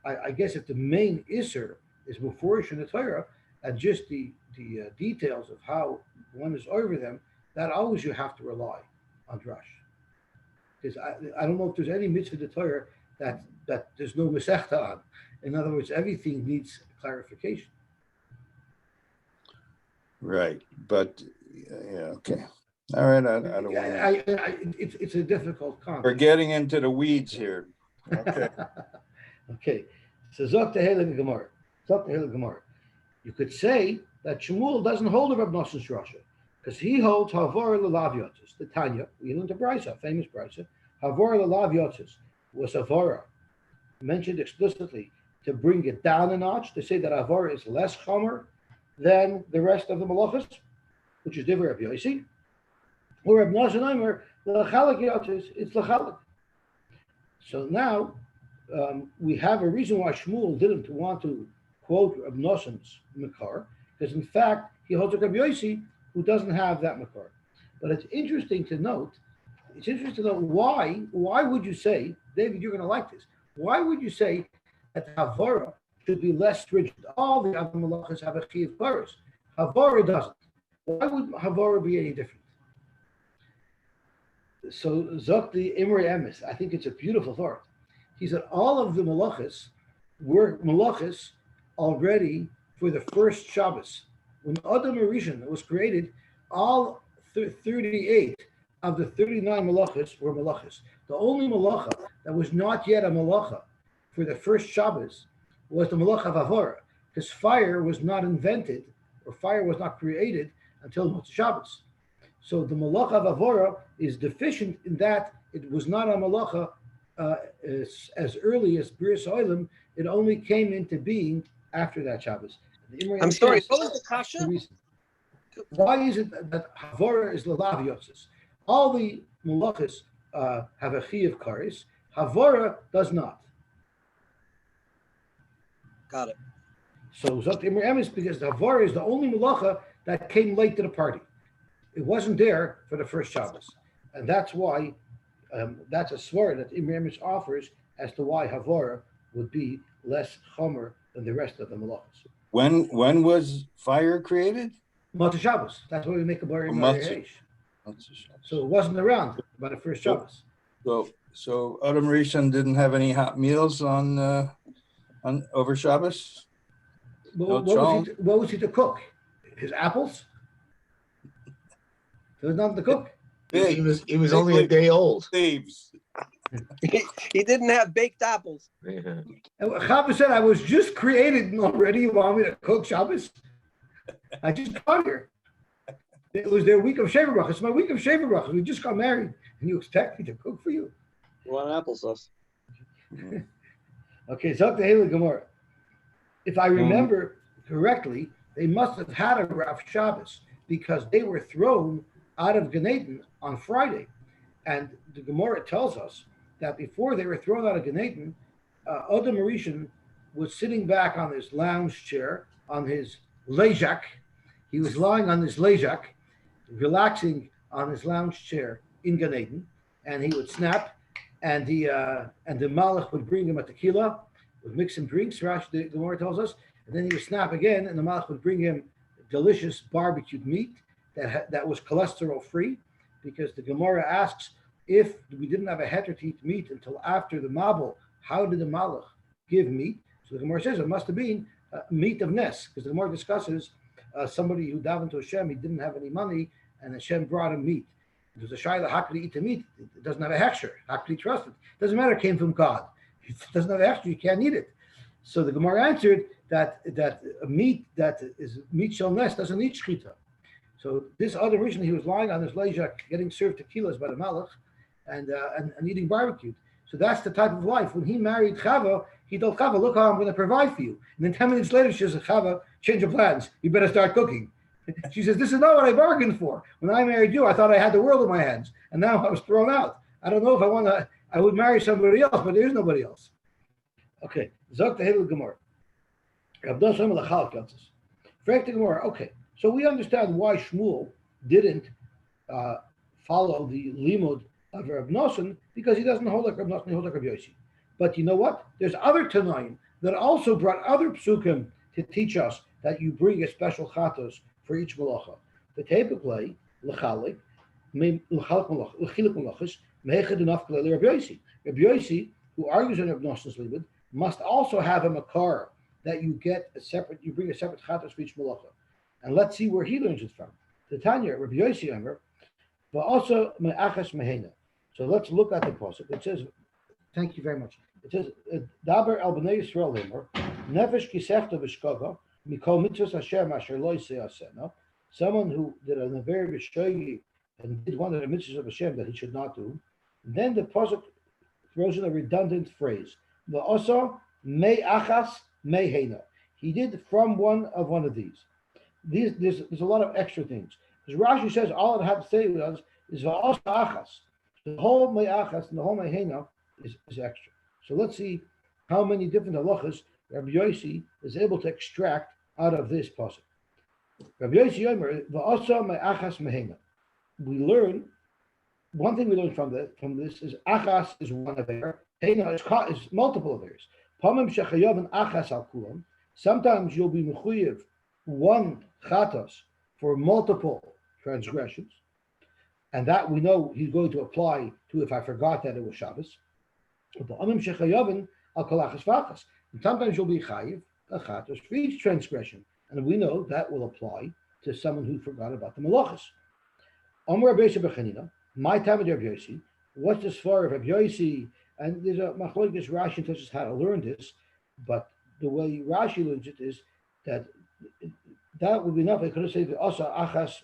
I guess if the main Isser is muforish in the Torah, and just the details of how one is over them, that always you have to rely on drush. Because I don't know if there's any mitzvah in the Torah that there's no mesechta on. In other words, everything needs clarification. Right, but yeah, okay. All right, I don't want to. It's a difficult concept. We're getting into the weeds here. Okay. Okay. So Zok Tehele Gemara. Zok Tehele Gemara. You could say that Shmuel doesn't hold a Reb Noson's Rasha because he holds Havor Lelav Yotzes. The Tanya, we learned the Brisa, famous Brisa. Havor Lelav Yotzes was Havora, mentioned explicitly to bring it down a notch, to say that Havor is less chomer than the rest of the malachas, which is different Reb Yosy. Or Reb Noson Omer, L'chalak Yotzes, it's L'chalak. So now we have a reason why Shmuel didn't want to quote Reb Noson's Makar, because in fact he holds a Reb Yosy who doesn't have that Makar. But it's interesting to note why would you say, David, you're going to like this, why would you say that Havara should be less stringent? All the other malachas have a chi of paris. Havara doesn't. Why would Havara be any different? So Zok the Imre Emes, I think it's a beautiful thought. He said all of the malachas were malachas already for the first Shabbos. When Adam Rishon was created, all 38 of the 39 malachas were malachas. The only malacha that was not yet a malacha for the first Shabbos was the malacha of Havara, because fire was not invented or fire was not created until Motzei Shabbos. So the malacha of Havara is deficient in that it was not a malacha as early as Bris Oilim. It only came into being after that Shabbos. I'm sorry, what was the kasha? Why is it that Havara is Lelav Yotzes? All the malachas have a chi of karis. Havara does not. Got it. So Zot Imre Emes, because the Havara is the only malacha that came late to the party. It wasn't there for the first Shabbos. And that's why, that's a swear that Imre Emes offers as to why Havara would be less chomer than the rest of the malachas. When was fire created? Motzei Shabbos. That's why we make a bar in Motzei. So it wasn't around by the first Shabbos. So Adam Rishon didn't have any hot meals on over Shabbos? What was he to cook? His apples? There was nothing to cook. He was only a day old. Thieves. He didn't have baked apples. Yeah. Chava said, I was just created already. You want me to cook Shabbos? I just got here. It was their week of shaver brachas. It's my week of shaver brachas. We just got married, and you expect me to cook for you? You want applesauce? Okay, so the Haley Gemara. If I remember correctly, they must have had a Rav Shabbos because they were thrown out of Gan Eden on Friday. And the Gemara tells us that before they were thrown out of Gan Eden, Adam Rishon was sitting back on his lounge chair, on his lejak. He was lying on his lejak, relaxing on his lounge chair in Gan Eden, and he would snap, and the Malach would bring him a tequila, would mix some drinks, the Gemara tells us, and then he would snap again, and the Malach would bring him delicious barbecued meat that was cholesterol free, because the Gemara asks, if we didn't have a heter to eat meat until after the Mabul, how did the Malach give meat? So the Gemara says it must have been meat of Nes, because the Gemara discusses somebody who davened to Hashem, he didn't have any money, and Hashem brought him meat. It was a shayla, how could he eat the meat? It doesn't have a hechsher. How could he trust it? It doesn't matter, it came from God. It doesn't have a hechsher, you can't eat it. So the Gemara answered that a meat that is meat shel Nes doesn't need shchita. So this other reason, he was lying on his lejak, getting served tequilas by the Malach, and eating barbecue. So that's the type of life. When he married Chava, he told Chava, look how I'm going to provide for you. And then 10 minutes later, she says, Chava, change of plans. You better start cooking. She says, this is not what I bargained for. When I married you, I thought I had the world in my hands. And now I was thrown out. I don't know if I would marry somebody else, but there is nobody else. Okay. Zok the Hedel Gemara. Rabdos Shem Lachal Katzes. Frek the Gemara. Okay. So we understand why Shmuel didn't follow the limud of Reb Nosson, because he doesn't hold like Reb Nosson, he holds like Reb Yosy. But you know what? There's other Tanaim that also brought other psukim to teach us that you bring a special chatos for each malacha. The typically l'chalik, l'chilik malachas, mehechad enough Reb Yosy. Reb Yosy, who argues on Reb Nosson's limud, must also have a makar that you bring a separate chatos for each malacha. And let's see where he learns it from. The Tanya, Rabbi Yosy Amar, but also me'achas mehena. So let's look at the pasuk. It says, thank you very much. It says, Daber al bnei Yisrael Amar, nefesh kisefta v'shkaga, mikol mitzvos Hashem asher lo yiseh. Someone who did an aver v'shkogi and did one of the mitzvahs of Hashem that he should not do. Then the pasuk throws in a redundant phrase. V'osa me'achas mehena. He did from one of these. There's a lot of extra things. Because Rashi says all it had to say was is va'os achas. The whole me'achas and the whole me'hena is extra. So let's see how many different halachas Rabbi Yosy is able to extract out of this pasuk. Rabbi Yosy Yomer va'osa me'achas me'hena. We learn one thing we learn from this is achas is one aver, hena is multiple avers. Pamim shechayav and achas al kulam. Sometimes you'll be mechuyev one chatos for multiple transgressions, and that we know he's going to apply to if I forgot that it was Shabbos. And sometimes you'll be chayiv a chatos for each transgression, and we know that will apply to someone who forgot about the malachas. My time of Rabbi Yosy. What's this for Rabbi Yosy? And there's a machlokes Rashi tells us how to learn this, but the way Rashi learns it is that would be enough. I could have said also achas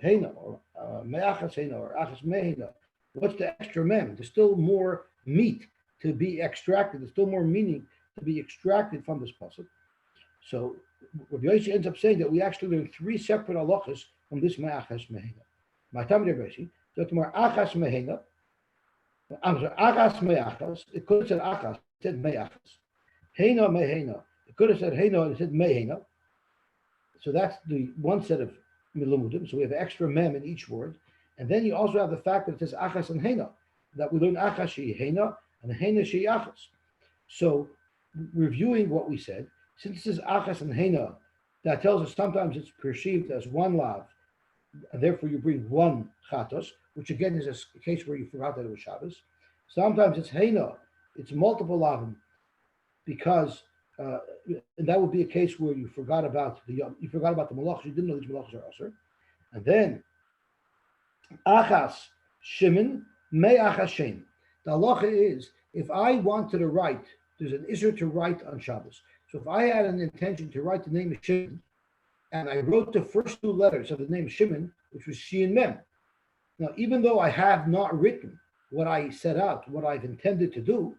heina or me'achas heina or achas mehina. What's the extra mem? There's still more meat to be extracted. There's still more meaning to be extracted from this pasuk. So Rabbi Yosy ends up saying that we actually learn three separate halachas from this me'achas mehina. My time Rabbi Yosy. So tomorrow achas mehina. I'm sorry, achas me'achas. It could have said achas. It said me'achas. Heina mehina. It could have said heina and it said mehina. So that's the one set of milumudim. So we have extra mem in each word. And then you also have the fact that it says achas and heina, that we learn achas she heina and heina she achas. So reviewing what we said, since it says achas and heina, that tells us sometimes it's perceived as one lav, and therefore you bring one chatos, which again is a case where you forgot that it was Shabbos. Sometimes it's heina, it's multiple lavim, because and that would be a case where you forgot about the malachas. You didn't know these malachas are aser. And then achas shimin me achas shem. The halacha is if I wanted to write, there's an issue to write on Shabbos. So if I had an intention to write the name of Shimon, and I wrote the first two letters of the name Shimon which was Shin Mem. Now, even though I have not written what I set out, what I've intended to do,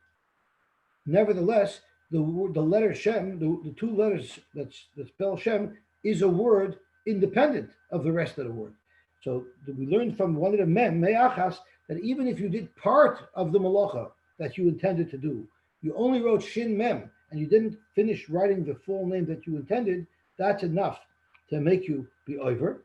nevertheless, the letter Shem, the two letters that spell Shem, is a word independent of the rest of the word. So we learned from one of the Mem, Me'achas, that even if you did part of the malacha that you intended to do, you only wrote Shin Mem, and you didn't finish writing the full name that you intended, that's enough to make you be over.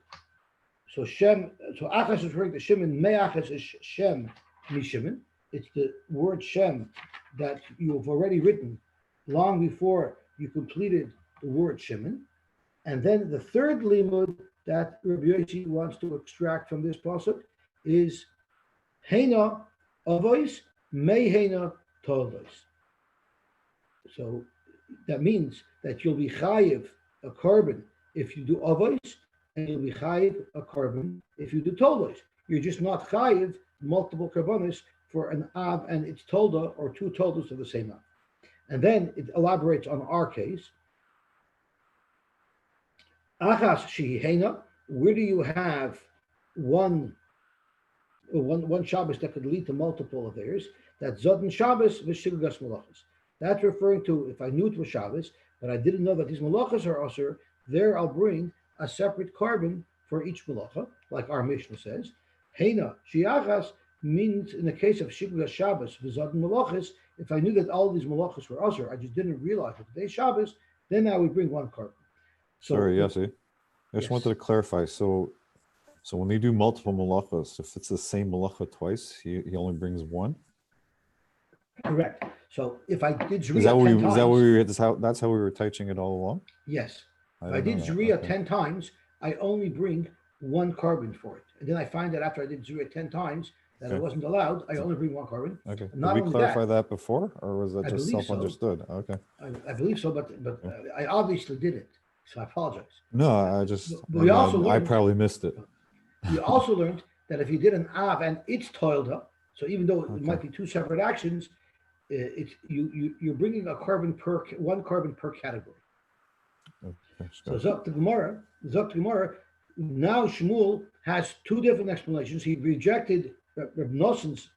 So Shem, so Achas is referring to Shimon, Me'achas is Shem Mishimon. It's the word Shem that you have already written long before you completed the word Shimon. And then the third limud that Rabbi Yosy wants to extract from this pasuk is Heina Avos, Meheina Toldos. So that means that you'll be chayiv a carbon if you do avos, and you'll be chayiv a carbon if you do toldos. You're just not chayiv multiple karbonis for an av and its tolda, or two toldos of the same av. And then it elaborates on our case. Achas shehina, where do you have one Shabbos that could lead to multiple of theirs? That's Zodin Shabbos v'shilgas malachas. That's referring to if I knew it was Shabbos, but I didn't know that these malachas are asur, there I'll bring a separate carbon for each malacha, like our Mishnah says. Heina shiachas means in the case of shilgas Shabbos v'zodin malachas, if I knew that all these malachas were asur, I just didn't realize that today's Shabbos, then I would bring one carbon. So, sorry, Yosy. I just wanted to clarify. So when you do multiple malachas, if it's the same malacha twice, he only brings one. Correct. So if I did Zriya that's how we were teaching it all along? Yes. If I did Zriya 10 times, I only bring one carbon for it. And then I find that after I did Zriya 10 times that it wasn't allowed, I only bring one carbon. Okay. Did we clarify that before, or was that I just believe self-understood? so. Okay. I believe so, but I obviously did it. So I apologize. No, I just, But we also I learned, probably missed it. you also learned that if you did an av and it's toiled up, so even though it might be two separate actions, it's you're bringing one carbon per category. Okay, So Zok to Gemara. Now Shmuel has two different explanations. He rejected Reb Noson's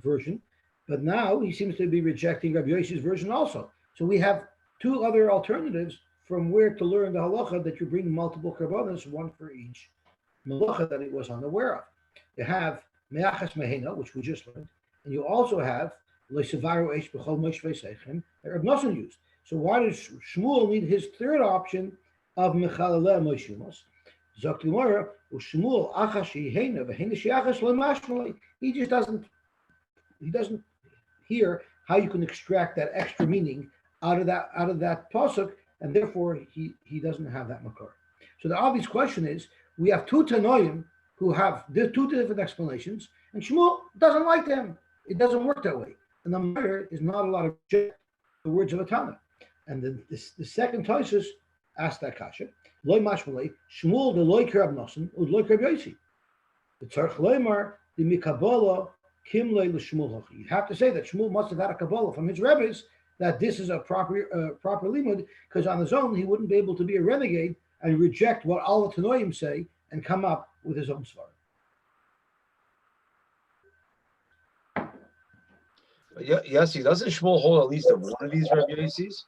version, but now he seems to be rejecting Rabbi Yosy's version also. So we have two other alternatives from where to learn the halacha that you bring multiple karbonos, one for each malacha that he was unaware of. You have me'achas mehena, which we just learned, and you also have le'sevaru eish b'chol moshvei seichem that Reb Noson used. So why does Shmuel need his third option of mechaleleh moshumos? Zok Gemara, Shmuel achas shehena v'hena sheachas le'mashmalei. He just doesn't hear how you can extract that extra meaning out of that pasuk, and therefore he doesn't have that makar. So the obvious question is, we have two Tanoim who have two different explanations, and Shmuel doesn't like them. It doesn't work that way. And the matter is not a lot of the words of a Tana. And the second Tosfos asked that kasha. Loy mashmalei Shmuel the loy Reb Noson ud loy Reb Yosy. The tzarich loymar the mikabala kimlei l'Shmuel hachi. You have to say that Shmuel must have had a kabbalah from his rebbes that this is a proper limud, because on his own he wouldn't be able to be a renegade and reject what all the Tanoim say and come up with his own svara. Yosy, doesn't Shmuel hold at least of one of these Rabbi Yosys?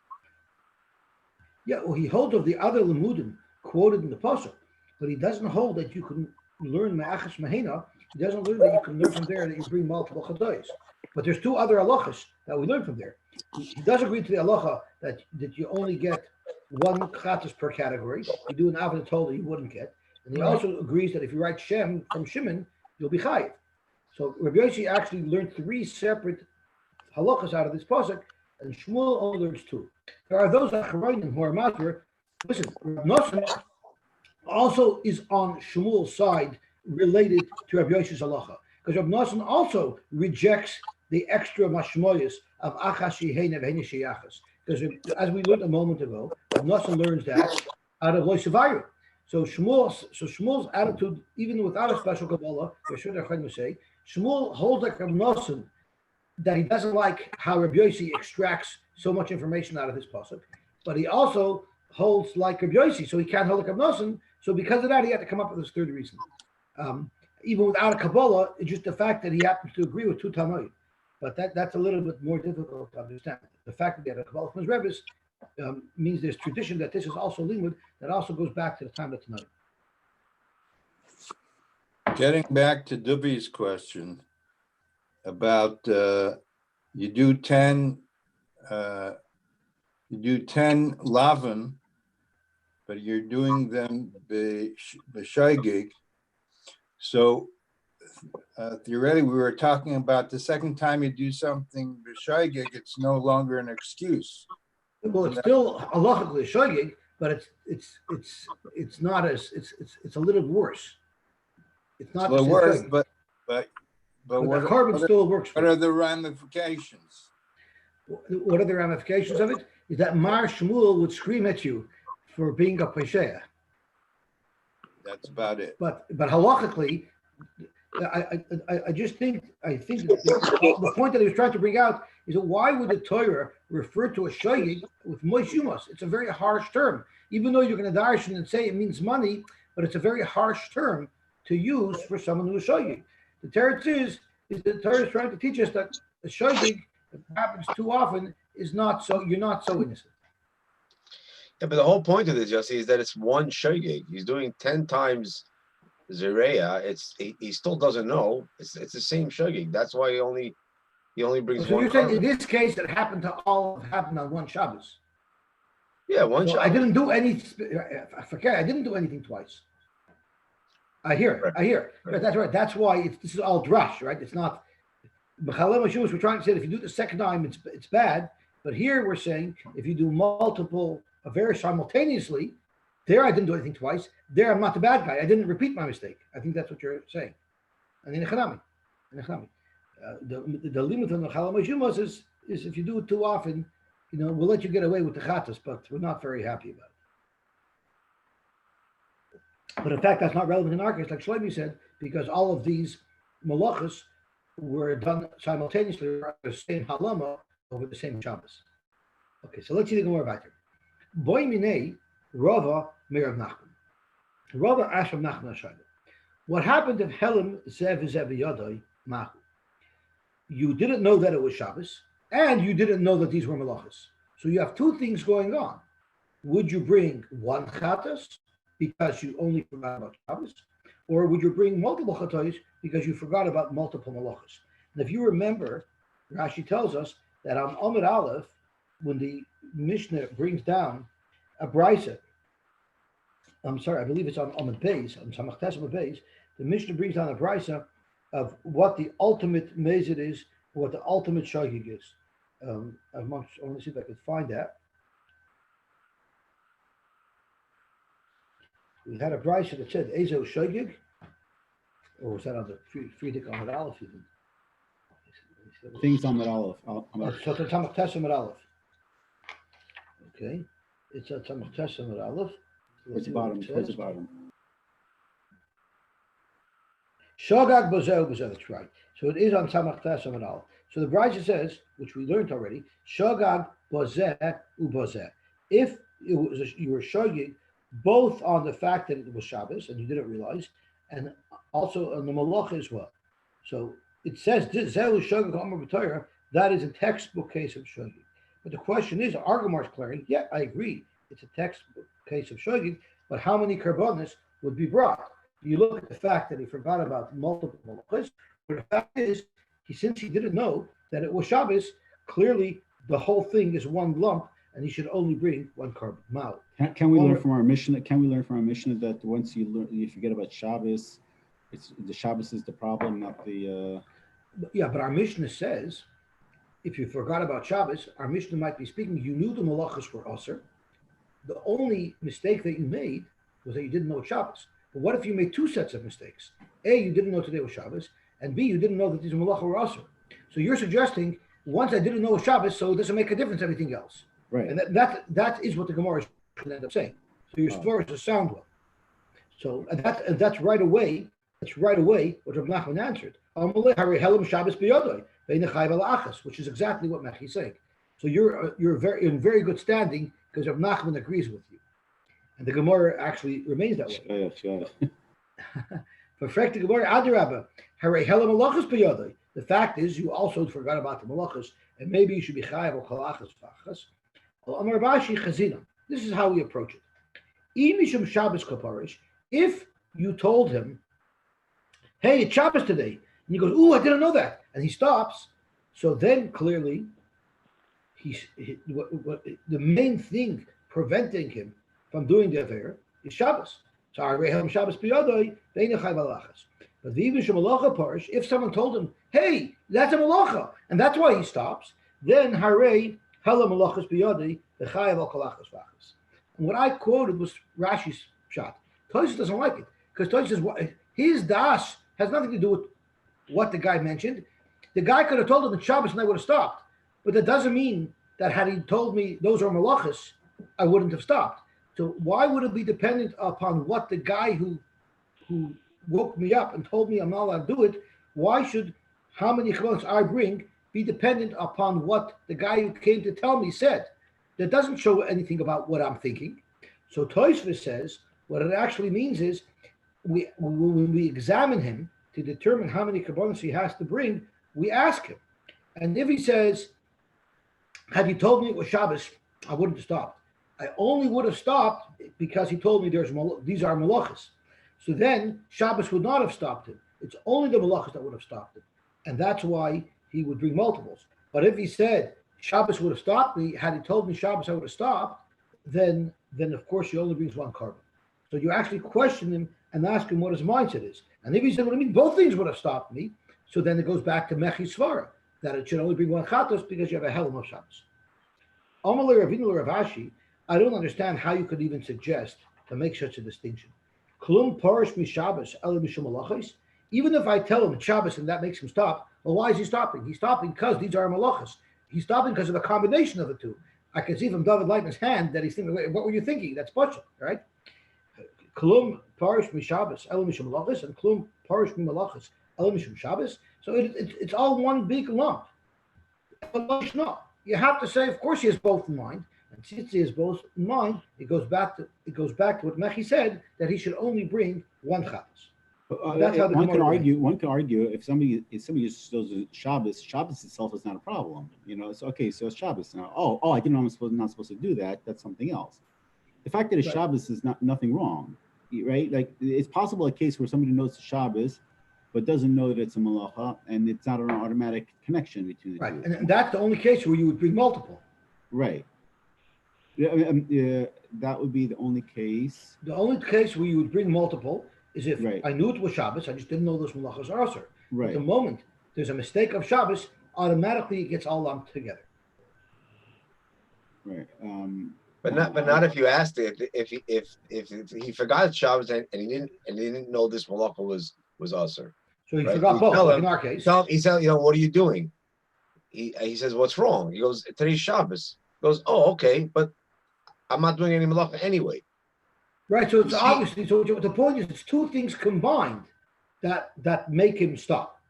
Yeah, well, he holds of the other limudim quoted in the pasuk, but he doesn't hold that you can learn me'achas mehena. He doesn't learn that you can learn from there that you bring multiple chadayos. But there's two other halachas that we learn from there. He does agree to the halacha that you only get one chatas per category. You do an avon told you wouldn't get. And he also agrees that if you write Shem from Shimon, you'll be chayiv. So Rabbi Yosy actually learned three separate halachas out of this pasuk, and Shmuel only learns two. There are those Acharonim who are matter. Listen, Reb Noson also is on Shmuel's side related to Rabbi Yosy's halacha, because Reb Noson also rejects the extra mashmoyas of achas shehena v'hena sheyachas. Because as we learned a moment ago, Reb Noson learns that out of loisevayu. So Shmuel's attitude, even without a special kabbalah, say, Shmuel holds like Reb Noson that he doesn't like how Rabbi Yosy extracts so much information out of this pasuk, but he also holds like Rabbi Yosy, so he can't hold like Reb Noson. So because of that, he had to come up with this third reason. even without a Kabbalah, it's just the fact that he happens to agree with two Tanoim. But that's a little bit more difficult to understand. The fact that he had a Kabbalah from his Rebbe's means there's tradition that this is also limud that also goes back to the time of Tanoim. Getting back to Dubi's question about you do 10 lavin, but you're doing them b'shaygig. So theoretically, we were talking about the second time you do something b'shaygig, it's no longer an excuse. Well, it's still halachically shaygig, but it's not as it's a little worse. It's not the worst, shaygig. but the carbon still works. What are the ramifications? What are the ramifications of it? Is that Mar Shmuel would scream at you for being a pesheya. That's about it. But halachically, I think the point that he was trying to bring out is that why would the Torah refer to a shoyig with moishumas? It's a very harsh term. Even though you're going to darshan and say it means money, but it's a very harsh term to use for someone who is shoyig. The teretz is the Torah is trying to teach us that a shoyig that happens too often is not so. You're not so innocent. Yeah, but the whole point of this, Yosy, is that it's one shogeg. He's doing 10 times Zereya. He still doesn't know. It's the same shogeg. That's why he only brings So one. you're saying in this case it happened on one Shabbos? Yeah, one So Shabbos. I didn't do any. I forget. I didn't do anything twice. I hear it. Right. I hear it. Right. That's right. That's why this is all drush, right? It's not. B'chalem Hashuvos, we're trying to say that if you do it the second time, it's bad. But here we're saying if you do multiple, very simultaneously, there I didn't do anything twice. There I'm not the bad guy. I didn't repeat my mistake. I think that's what you're saying. And in Echanami, the limit on the B'chalem Hashuvos is if you do it too often, we'll let you get away with the chatas, but we're not very happy about it. But in fact, that's not relevant in our case, like Shlomi said, because all of these malachas were done simultaneously at the same halama over the same Shabbos. Okay, so let's see the Gemara back here. Boy minei Rava Merav Nachman. Rava asked Rav Nachman Ashayla, what happened if Helim Zev Yadai Mahu? You didn't know that it was Shabbos, and you didn't know that these were malachas. So you have two things going on. Would you bring one chatas because you only forgot about Shabbos, or would you bring multiple chatos because you forgot about multiple malachas? And if you remember, Rashi tells us that on Amud Aleph, when the Mishnah brings down a brisa, I believe it's on Amud Beis, on Samach Tes Amud Beis, the Mishnah brings down a brisa of what the ultimate mezid is, what the ultimate shagig is. I want to see if I could find that. We had a brisa that said Ezo shagig, or was that on the Friedrich Amud Aleph even? Things on that Aleph. So it's a Samach Tes Amud Aleph. Okay, it's a Samach Tes Amud Aleph. Towards the bottom. Towards the bottom. Shogag Bozeh, that's right. So it is on Samach Tes Amud Aleph. So the brisa says, which we learned already, Shogag Bozeh ubozeh. If you were shogig both on the fact that it was Shabbos and you didn't realize, and also on the malacha as well. So it says Zelu Shogag Amar B'Torah. That is a textbook case of shogig. But the question is, Argamar is clearing. Yeah, I agree. It's a textbook case of shogig. But how many karbonis would be brought? You look at the fact that he forgot about multiple malachas. But the fact is, since he didn't know that it was Shabbos, clearly the whole thing is one lump, and he should only bring one carbon. Mal. Can we learn from our Mishnah? Can we learn from our Mishnah that once you forget about Shabbos, it's the Shabbos is the problem, not the. Yeah, but our Mishnah says, if you forgot about Shabbos, our Mishnah might be speaking. You knew the malachas were aser. The only mistake that you made was that you didn't know Shabbos. But what if you made two sets of mistakes? A, you didn't know today was Shabbos, and B, you didn't know that these malachas were aser. So you're suggesting once I didn't know Shabbos, so it doesn't make a difference everything else. Right. And that is what the Gemara is going to end up saying. So your story is a sound one. So and that's right away. That's right away what Rav Nachman answered. Which is exactly what Mechi is saying. So you're in very good standing because Rav Nachman agrees with you, and the Gemara actually remains that way. Perfect the Gemara, Adarabba, Hare Hela Malachas B'yodai. The fact is, you also forgot about the Malachas, and maybe you should be Chayav or Chalachas Fachas. Amar Bashi Chazina. This is how we approach it. Imishum Shabbos Kaparish. If you told him, hey, it's Shabbos today, and he goes, ooh, I didn't know that, and he stops, so then clearly, the main thing preventing him from doing the affair is Shabbos. So Shabbos b'yadoi, beinachai balachas. But the even shemalacha parish, if someone told him, hey, that's a malacha, and that's why he stops, then harei hela malachas b'yadoi, b'chayav al kalachas vachas. And what I quoted was Rashi's shot. Tosfos doesn't like it because Tosfos says his das has nothing to do with what the guy mentioned. The guy could have told him it's Shabbos and I would have stopped. But that doesn't mean that had he told me those are malachas, I wouldn't have stopped. So why would it be dependent upon what the guy who woke me up and told me I'm not allowed to do it? Why should how many clothes I bring be dependent upon what the guy who came to tell me said? That doesn't show anything about what I'm thinking. So Tosfos says what it actually means is when we examine him to determine how many kabbalas he has to bring, we ask him. And if he says, had he told me it was Shabbos, I wouldn't have stopped. I only would have stopped because he told me these are malachas. So then Shabbos would not have stopped him. It's only the malachas that would have stopped him. And that's why he would bring multiples. But if he said Shabbos would have stopped me, had he told me Shabbos I would have stopped, then of course he only brings one carbon. So you actually question him and ask him what his mindset is. And if he said, well, I mean, both things would have stopped me, so then it goes back to Mechi Svara, that it should only bring one chatos because you have a Helam of Shabbos. Amalei Ravina Ravashi, I don't understand how you could even suggest to make such a distinction. Klum Parish Mi Shabbos Ele Mishum Malachos. Even if I tell him it's Shabbos and that makes him stop, well, why is he stopping? He's stopping because these are malachos. He's stopping because of a combination of the two. I can see from David Leitman's hand that he's thinking, wait, what were you thinking? That's Pasha, right? Klum Parish Mi Shabbos Ele Mishum Malachos and Klum Parish Mi Malachos Ele Mishum Shabbos. So it's all one big lump. No, you have to say, of course, he has both in mind. And since he has both in mind, it goes back to what Mechi said, that he should only bring one chatos. That's how one can argue. One can argue if somebody just does Shabbos itself is not a problem. You know, it's okay. So it's Shabbos now. Oh, I didn't know I'm not supposed to do that. That's something else. The fact that it's Shabbos is nothing wrong, right? Like it's possible a case where somebody knows it's Shabbos, but doesn't know that it's a malacha, and it's not an automatic connection between the two. Right, and that's the only case where you would bring multiple. Right. Yeah, that would be the only case. The only case where you would bring multiple is if I knew it was Shabbos, I just didn't know those malachas are also. Right. At the moment there's a mistake of Shabbos, automatically it gets all lumped together. Right. But not if you asked it. If he forgot Shabbos and he didn't know this malacha was usher. So he forgot both. Like in our case, he said, what are you doing? He says, what's wrong? He goes, today's Shabbos. He goes, oh, okay, but I'm not doing any malacha anyway. Right. So it's obviously, so the point is, it's two things combined that make him stop.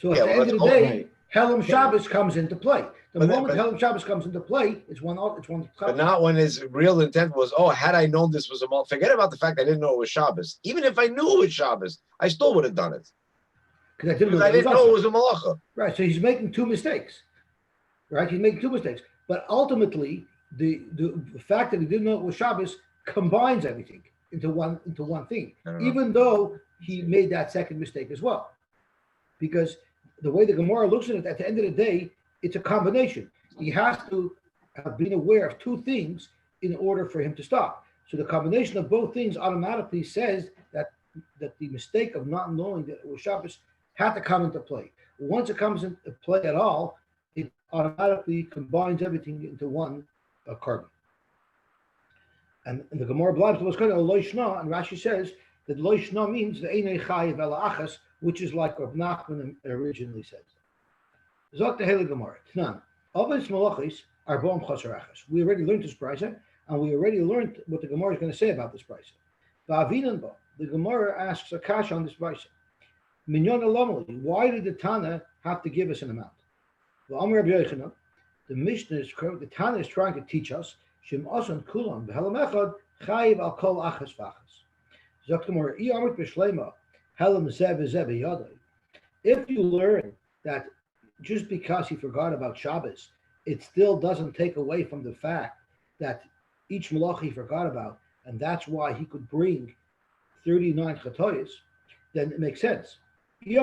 So at the end of the day, Helam Shabbos comes into play. The moment Helam Shabbos comes into play, it's one. But not when his real intent was, had I known this was a malacha. Forget about the fact I didn't know it was Shabbos. Even if I knew it was Shabbos, I still would have done it. Because I didn't know it was a malacha. Right. So he's making two mistakes. Right. He's making two mistakes. But ultimately, the fact that he didn't know it was Shabbos combines everything into one thing. Even though he made that second mistake as well, because the way the Gemara looks at it, at the end of the day, it's a combination. He has to have been aware of two things in order for him to stop. So the combination of both things automatically says that the mistake of not knowing that it was Shabbos had to come into play. Once it comes into play at all, it automatically combines everything into one carbon. And the Gemara believes what's called a loishna, and Rashi says that loishna means the einei chayiv ela achas, which is like Rav Nachman originally said. Zok the Heilige Gemara. Tnan avos malachis are bom chaser achas. We already learned this brisa, and we already learned what the Gemara is going to say about this brisa. Ba'avinan ba, the Gemara asks a kash on this brisa. Minyan alamali. Why did the Tana have to give us an amount? The Mishnah is correct. The Tana is trying to teach us Shem Asan Kulam B'Helam Echad Chayiv Al Kol Achas V'Achas. If you learn that just because he forgot about Shabbos, it still doesn't take away from the fact that each malach he forgot about, and that's why he could bring 39 chatoyas, then it makes sense. But you,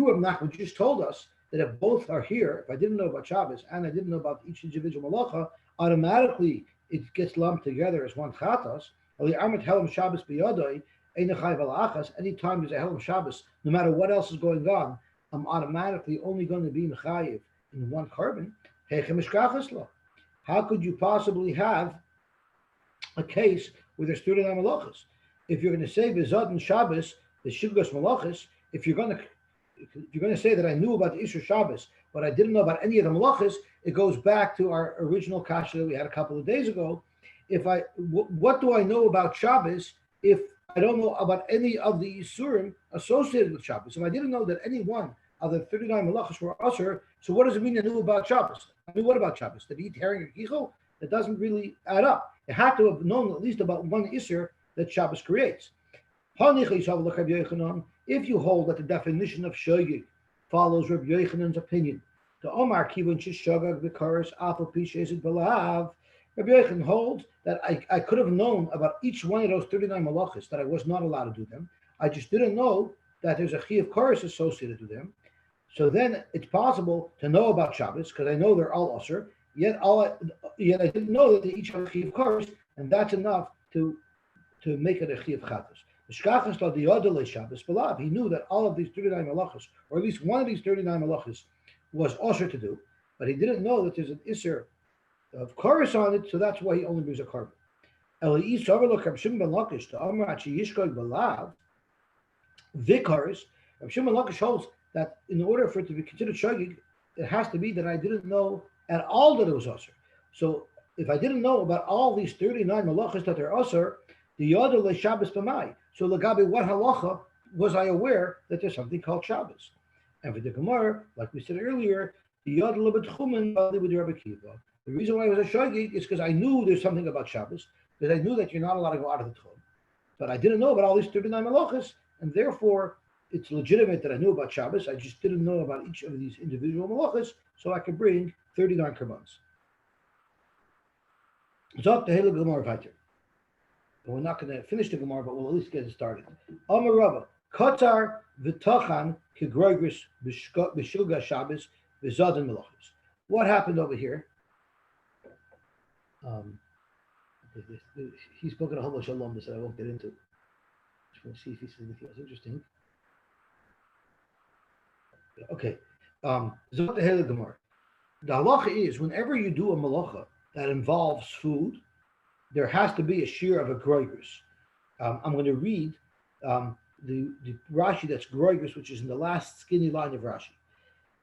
Nachman, just told us that if both are here, if I didn't know about Shabbos and I didn't know about each individual malacha, automatically it gets lumped together as one chatos. Anytime there's a Helam Shabbos, no matter what else is going on, I'm automatically only going to be mechayiv in one carbon. How could you possibly have a case where there's 39 malachas? If you're going to say Bezod and Shabbos, the Shivgas malachas, if you're going to say that I knew about the Isra Shabbos, but I didn't know about any of the malachas, it goes back to our original kasha that we had a couple of days ago. What do I know about Shabbos if I don't know about any of the Isurim associated with Shabbos? If I didn't know that any one of the 39 malachas were Asur, so what does it mean I knew about Shabbos? I mean, what about Shabbos? Did he eat herring or kichel? It doesn't really add up. It had to have known at least about one Isur that Shabbos creates. If you hold that the definition of shogig follows Rabbi Yochanan's opinion, the Omar Kivun Shishogag Vikaris Apple Pishes Balav, Rabbi Yochanan holds that I could have known about each one of those 39 malachas, that I was not allowed to do them. I just didn't know that there's a chi of chorus associated with them. So then it's possible to know about Shabbos because I know they're all usher. Yet I didn't know that they each have a chi of chorus, and that's enough to make it a chi of chatos. He knew that all of these 39 malachas, or at least one of these 39 malachas, was usher to do, but he didn't know that there's an isser of chorus on it, so that's why he only brings a carbon. Vikaris, Rav Shimon Lakish holds that in order for it to be considered shogig, it has to be that I didn't know at all that it was usher. So if I didn't know about all these 39 malachas that are usher, the yoda le Shabbos b'mai. So lagabi, what halacha was I aware that there's something called Shabbos? And for the Gemara, like we said earlier, the yoda le b'tchumen with Rabbi Kiva. The reason why it was a shogig is because I knew there's something about Shabbos, because I knew that you're not allowed to go out of the tchum. But I didn't know about all these 39 malachas, and therefore it's legitimate that I knew about Shabbos. I just didn't know about each of these individual malachas, so I could bring 39 korbanos. Zok the Helig Gemara Vayter. We're not going to finish the Gemara, but we'll at least get it started. Amar Rava, Kotar v'tachan kegroigris b'shilga Shabbos v'zaden melachos. What happened over here? He spoke in a whole bunch of shalom that I won't get into. Just want to see if he says anything else interesting. Okay. Zot the Helig Gemara. The halacha is whenever you do a malacha that involves food, there has to be a shear of a groigris. I'm going to read the Rashi that's groigris, which is in the last skinny line of Rashi.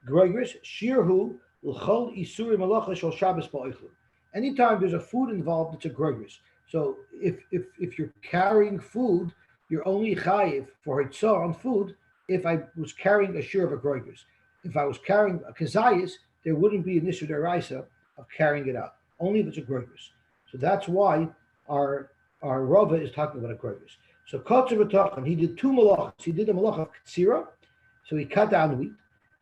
Groigris, shirhu l'chol isuri malacha shel Shabbos ba'ochlu. Anytime there's a food involved, it's a groigris. So if you're carrying food, you're only chayiv for hitzah on food if I was carrying a shear of a groigris. If I was carrying a kazayis, there wouldn't be an issue deraisa of carrying it out, only if it's a groigris. So that's why our Rava is talking about a groigris. So Kotzer v'tachan, he did two malachas. He did a malach of ktsira, so he cut down wheat,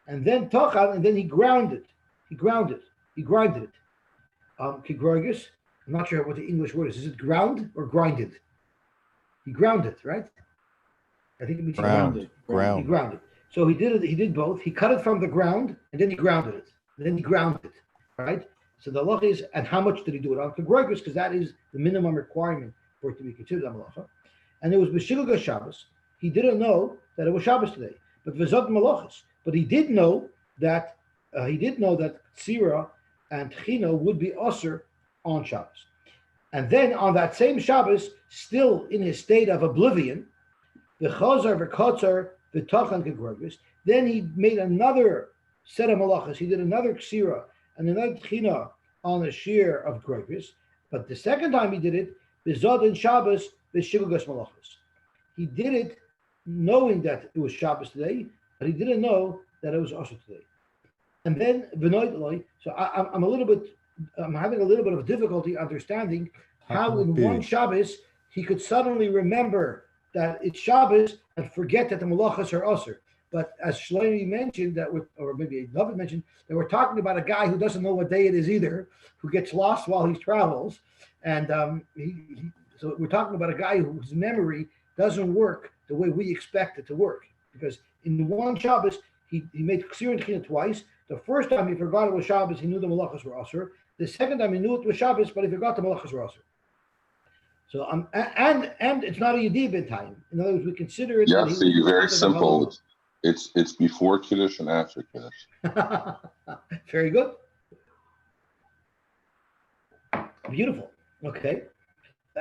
and then tachan, and then he ground it. He grinded it. Kigroigis, I'm not sure what the English word is. Is it ground or grinded? He ground it, right? I think it means Ground. He ground it. So he did it. He did both. He cut it from the ground, and then he grounded it. And then he ground it, right? So the halacha is, and how much did he do it on Kigroigis? Because that is the minimum requirement for it to be considered a malacha. And it was b'shilga Shabbos. He didn't know that it was Shabbos today, but v'zot malachas. But he did know that tzira and tchina would be osir on Shabbos. And then on that same Shabbos, still in his state of oblivion, the chazar v'kotzar v'tachan Kigroigis. Then he made another set of malachas. He did another ksira and another tchina on a shear of groigis. But the second time he did it, b'zod and Shabbos v'shilgas malachas. He did it knowing that it was Shabbos today, but he didn't know that it was also today. And then v'noid, so I'm having a little bit of difficulty understanding how can in it one be? Shabbos he could suddenly remember that it's Shabbos and forget that the malachas are usher. But as Shlomi mentioned, or maybe David mentioned, that we're talking about a guy who doesn't know what day it is either, who gets lost while he travels, and so we're talking about a guy whose memory doesn't work the way we expect it to work. Because in one Shabbos he made Ksir and Tchina twice. The first time he forgot it was Shabbos, he knew the malachas were usher. The second time he knew it was Shabbos, but he forgot the malachas were usher. So and it's not a Yedibin time. In other words, we consider it Yeah, that he see, was very simple. It's before Kiddush and after Kiddush. Very good. Beautiful. Okay.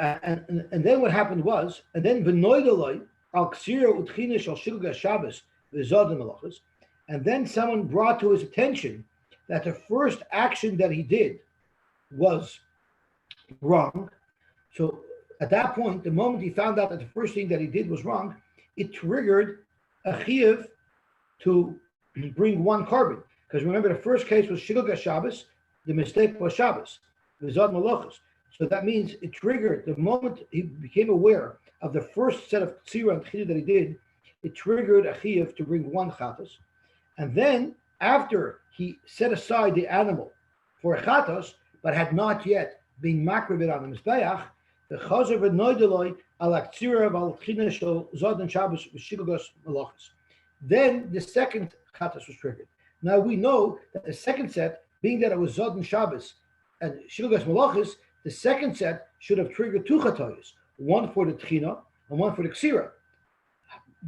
And then what happened was, and then Benoidaloi al Ksira Utchinish al Shilga Shabbos Vizadim Malachas, and then someone brought to his attention that the first action that he did was wrong. So at that point, the moment he found out that the first thing that he did was wrong, it triggered a chiyuv to bring one carbon. Because remember, the first case was Shilga Shabbos, the mistake was Shabbos, Vizad Malachas. So that means it triggered the moment he became aware of the first set of tzira and chiyuv that he did, it triggered a chiyuv to bring one chatas. And then after he set aside the animal for a chatas, but had not yet been makrivit on the mizbeach, the chazer v'noideloi alak tzira v'al shel zod and Shabbos v'shilgos malachas. Then the second chatas was triggered. Now we know that the second set, being that it was zod and Shabbos and shilgos malachas, the second set should have triggered two chatayos, one for the tchina and one for the ksira.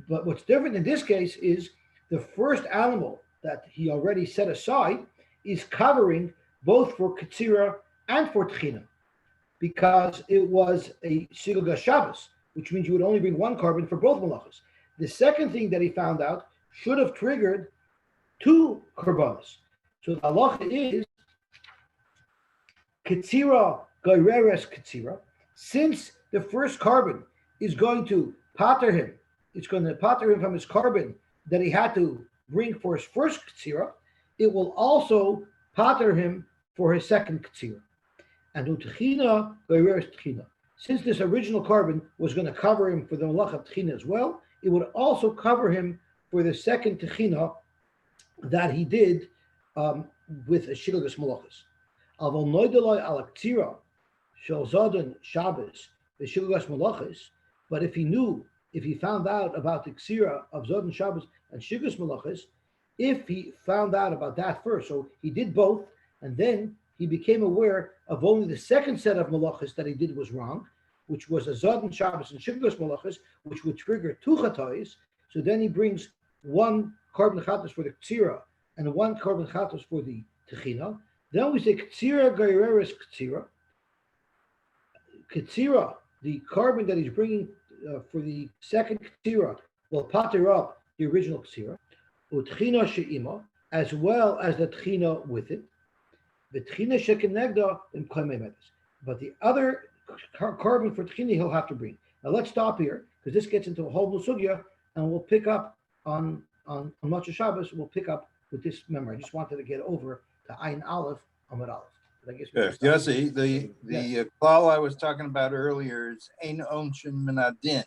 But what's different in this case is the first animal that he already set aside is covering both for ksira and for tchina, because it was a shilga Shabbos, which means you would only bring one carbon for both malachas. The second thing that he found out should have triggered two karbanos. So the halacha is Ketzira Gaireres Ketzira. Since the first carbon is going to pater him, it's going to pater him from his carbon that he had to bring for his first Ketzira, it will also pater him for his second Ketzira. And Utchina Gaireres Tchina. Since this original carbon was going to cover him for the malach of Tchina as well, it would also cover him for the second Tchina that he did with a Shilgas Malachas. Aval Noideloi al Ktira Shel Zodan Shabbos the Shilgas Malachas. But if he found out about the Ksira of Zodan Shabbos and Shilgas Malachas, if he found out about that first, so he did both, and then he became aware of only the second set of malachas that he did was wrong, which was a Zodan Shabbos and Shilgas Malachas, which would trigger two chatayos. So then he brings one carbon chatas for the Ksira and one carbon chatas for the Techina. Then we say Ksira Gaireres Ksira. Ksira, the carbon that he's bringing for the second Ksira, will pater up the original Ksira. Utchina she'ima, as well as the Techina with it. The Techina she'kenegda in Klemei. But the other carbon for Techina he'll have to bring. Now let's stop here, because this gets into a whole new sugya, and we'll pick up on Motzei Shabbos. We'll pick up with this memory. I just wanted to get over to Ayin Aleph, Amud Aleph. But I guess Yosy, the klal I was talking about earlier is ein onshin min adin.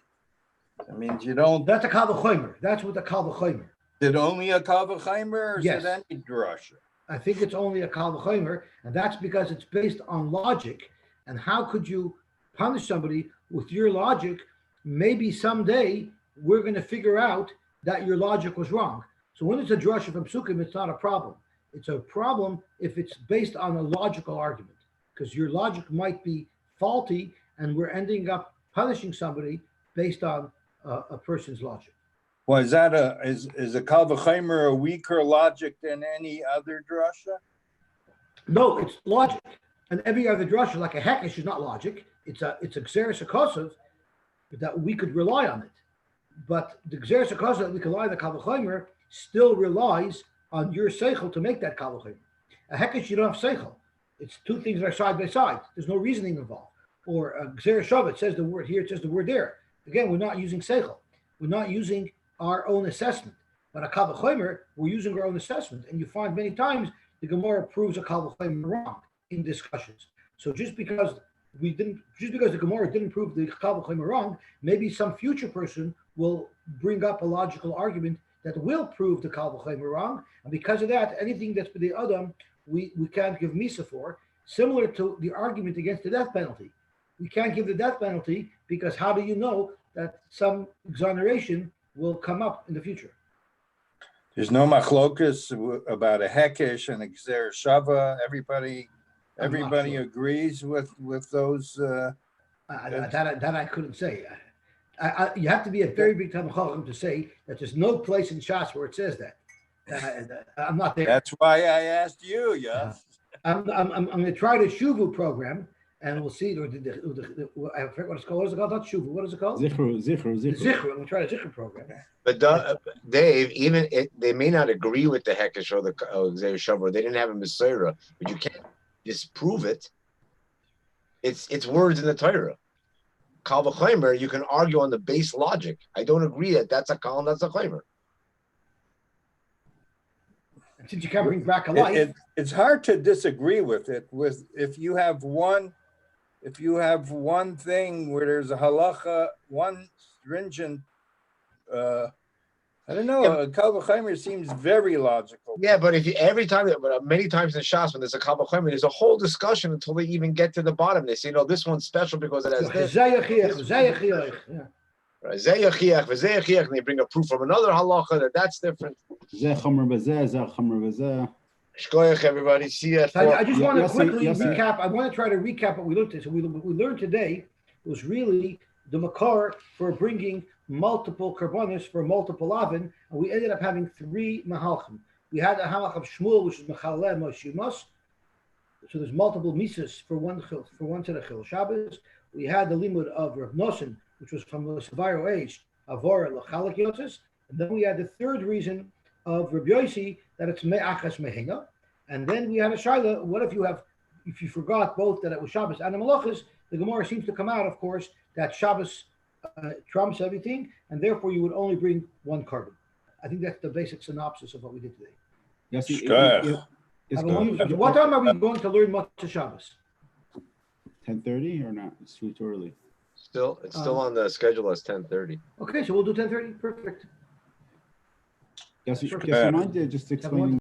That means you don't. That's a kal v'chomer. That's what the kal v'chomer. Is it only a kal v'chomer, or Yes. is it any drasha? I think it's only a kal v'chomer, and that's because it's based on logic. And how could you punish somebody with your logic? Maybe someday we're going to figure out that your logic was wrong. So when it's a drasha from Sukkim, it's not a problem. It's a problem if it's based on a logical argument, because your logic might be faulty, and we're ending up punishing somebody based on a person's logic. Well, is a kal v'chomer a weaker logic than any other drasha? No, it's logic. And every other drasha, like a hekesh, is not logic. It's a xeris hakosov that we could rely on it. But the xeris hakosov that we can rely on the kal v'chomer still relies on your seichel to make that kal v'chomer. A hekesh, you don't have seichel. It's two things that are side by side. There's no reasoning involved. Or a xeris shav, it says the word here, it says the word there. Again, we're not using seichel. We're not using our own assessment. But a kal v'chomer, we're using our own assessment. And you find many times the Gemara proves a kal v'chomer wrong in discussions. So just because we didn't, just because the Gemara didn't prove the Kal V'chomer wrong, maybe some future person will bring up a logical argument that will prove the Kal V'chomer wrong, and because of that, anything that's b'dei Adam, we can't give Misa for, similar to the argument against the death penalty. We can't give the death penalty because how do you know that some exoneration will come up in the future? There's no machlokas about a hekesh and a gzer shava. Everybody sure. agrees with those. That I couldn't say. You have to be a very big Talmid Chacham to say that there's no place in Shas where it says that. I'm not there. That's why I asked you, yes. I'm going to try the Shuvu program, and we'll see. Or I forget what it's called. What is it called? Not Shuvu. What is it called? Zichru. Zichru. I'm going to try the Zichru program. But Dave, even they may not agree with the Hekesh or the Gzer Shavar. They didn't have a Messiah, but you can't disprove it. It's words in the Torah. Kal v'chomer, you can argue on the base logic. I don't agree that that's a kal and that's a chomer. And since you can't bring back a life, It's hard to disagree with it. If you have one thing where there's a halacha, one stringent. I don't know. Kal v'chomer seems very logical. Yeah, but many times in Shas when there's a kal v'chomer, there's a whole discussion until they even get to the bottom. They say, no, this one's special because it has this. yeah. And they bring a proof from another halacha that's different. Shkoyach, everybody. See you at 4. I just want to quickly recap. I want to try to recap what we learned today. So we learned today was really the makar for bringing multiple karbonis for multiple oven, and we ended up having 3 mahalchim. We had a halach of Shmuel, which is mechaleh moshimas. So there's multiple misas for one set of chil Shabbos. We had the limud of Rav Nosson, which was from the Saviro age, avora lachalak yotzes. And then we had the third reason of Rabbi Yosy that it's me'achas mehena. And then we had a shaila. What if you forgot both that it was Shabbos and the malachas? The Gemara seems to come out, of course, that Shabbos trumps everything, and therefore you would only bring 1 carbon. I think that's the basic synopsis of what we did today. What time are we going to learn Matzah Shabbos? 10:30 or not? It's too early. It's still on the schedule as 10:30. Okay, so we'll do 10:30. Perfect. Yes, you mind just explaining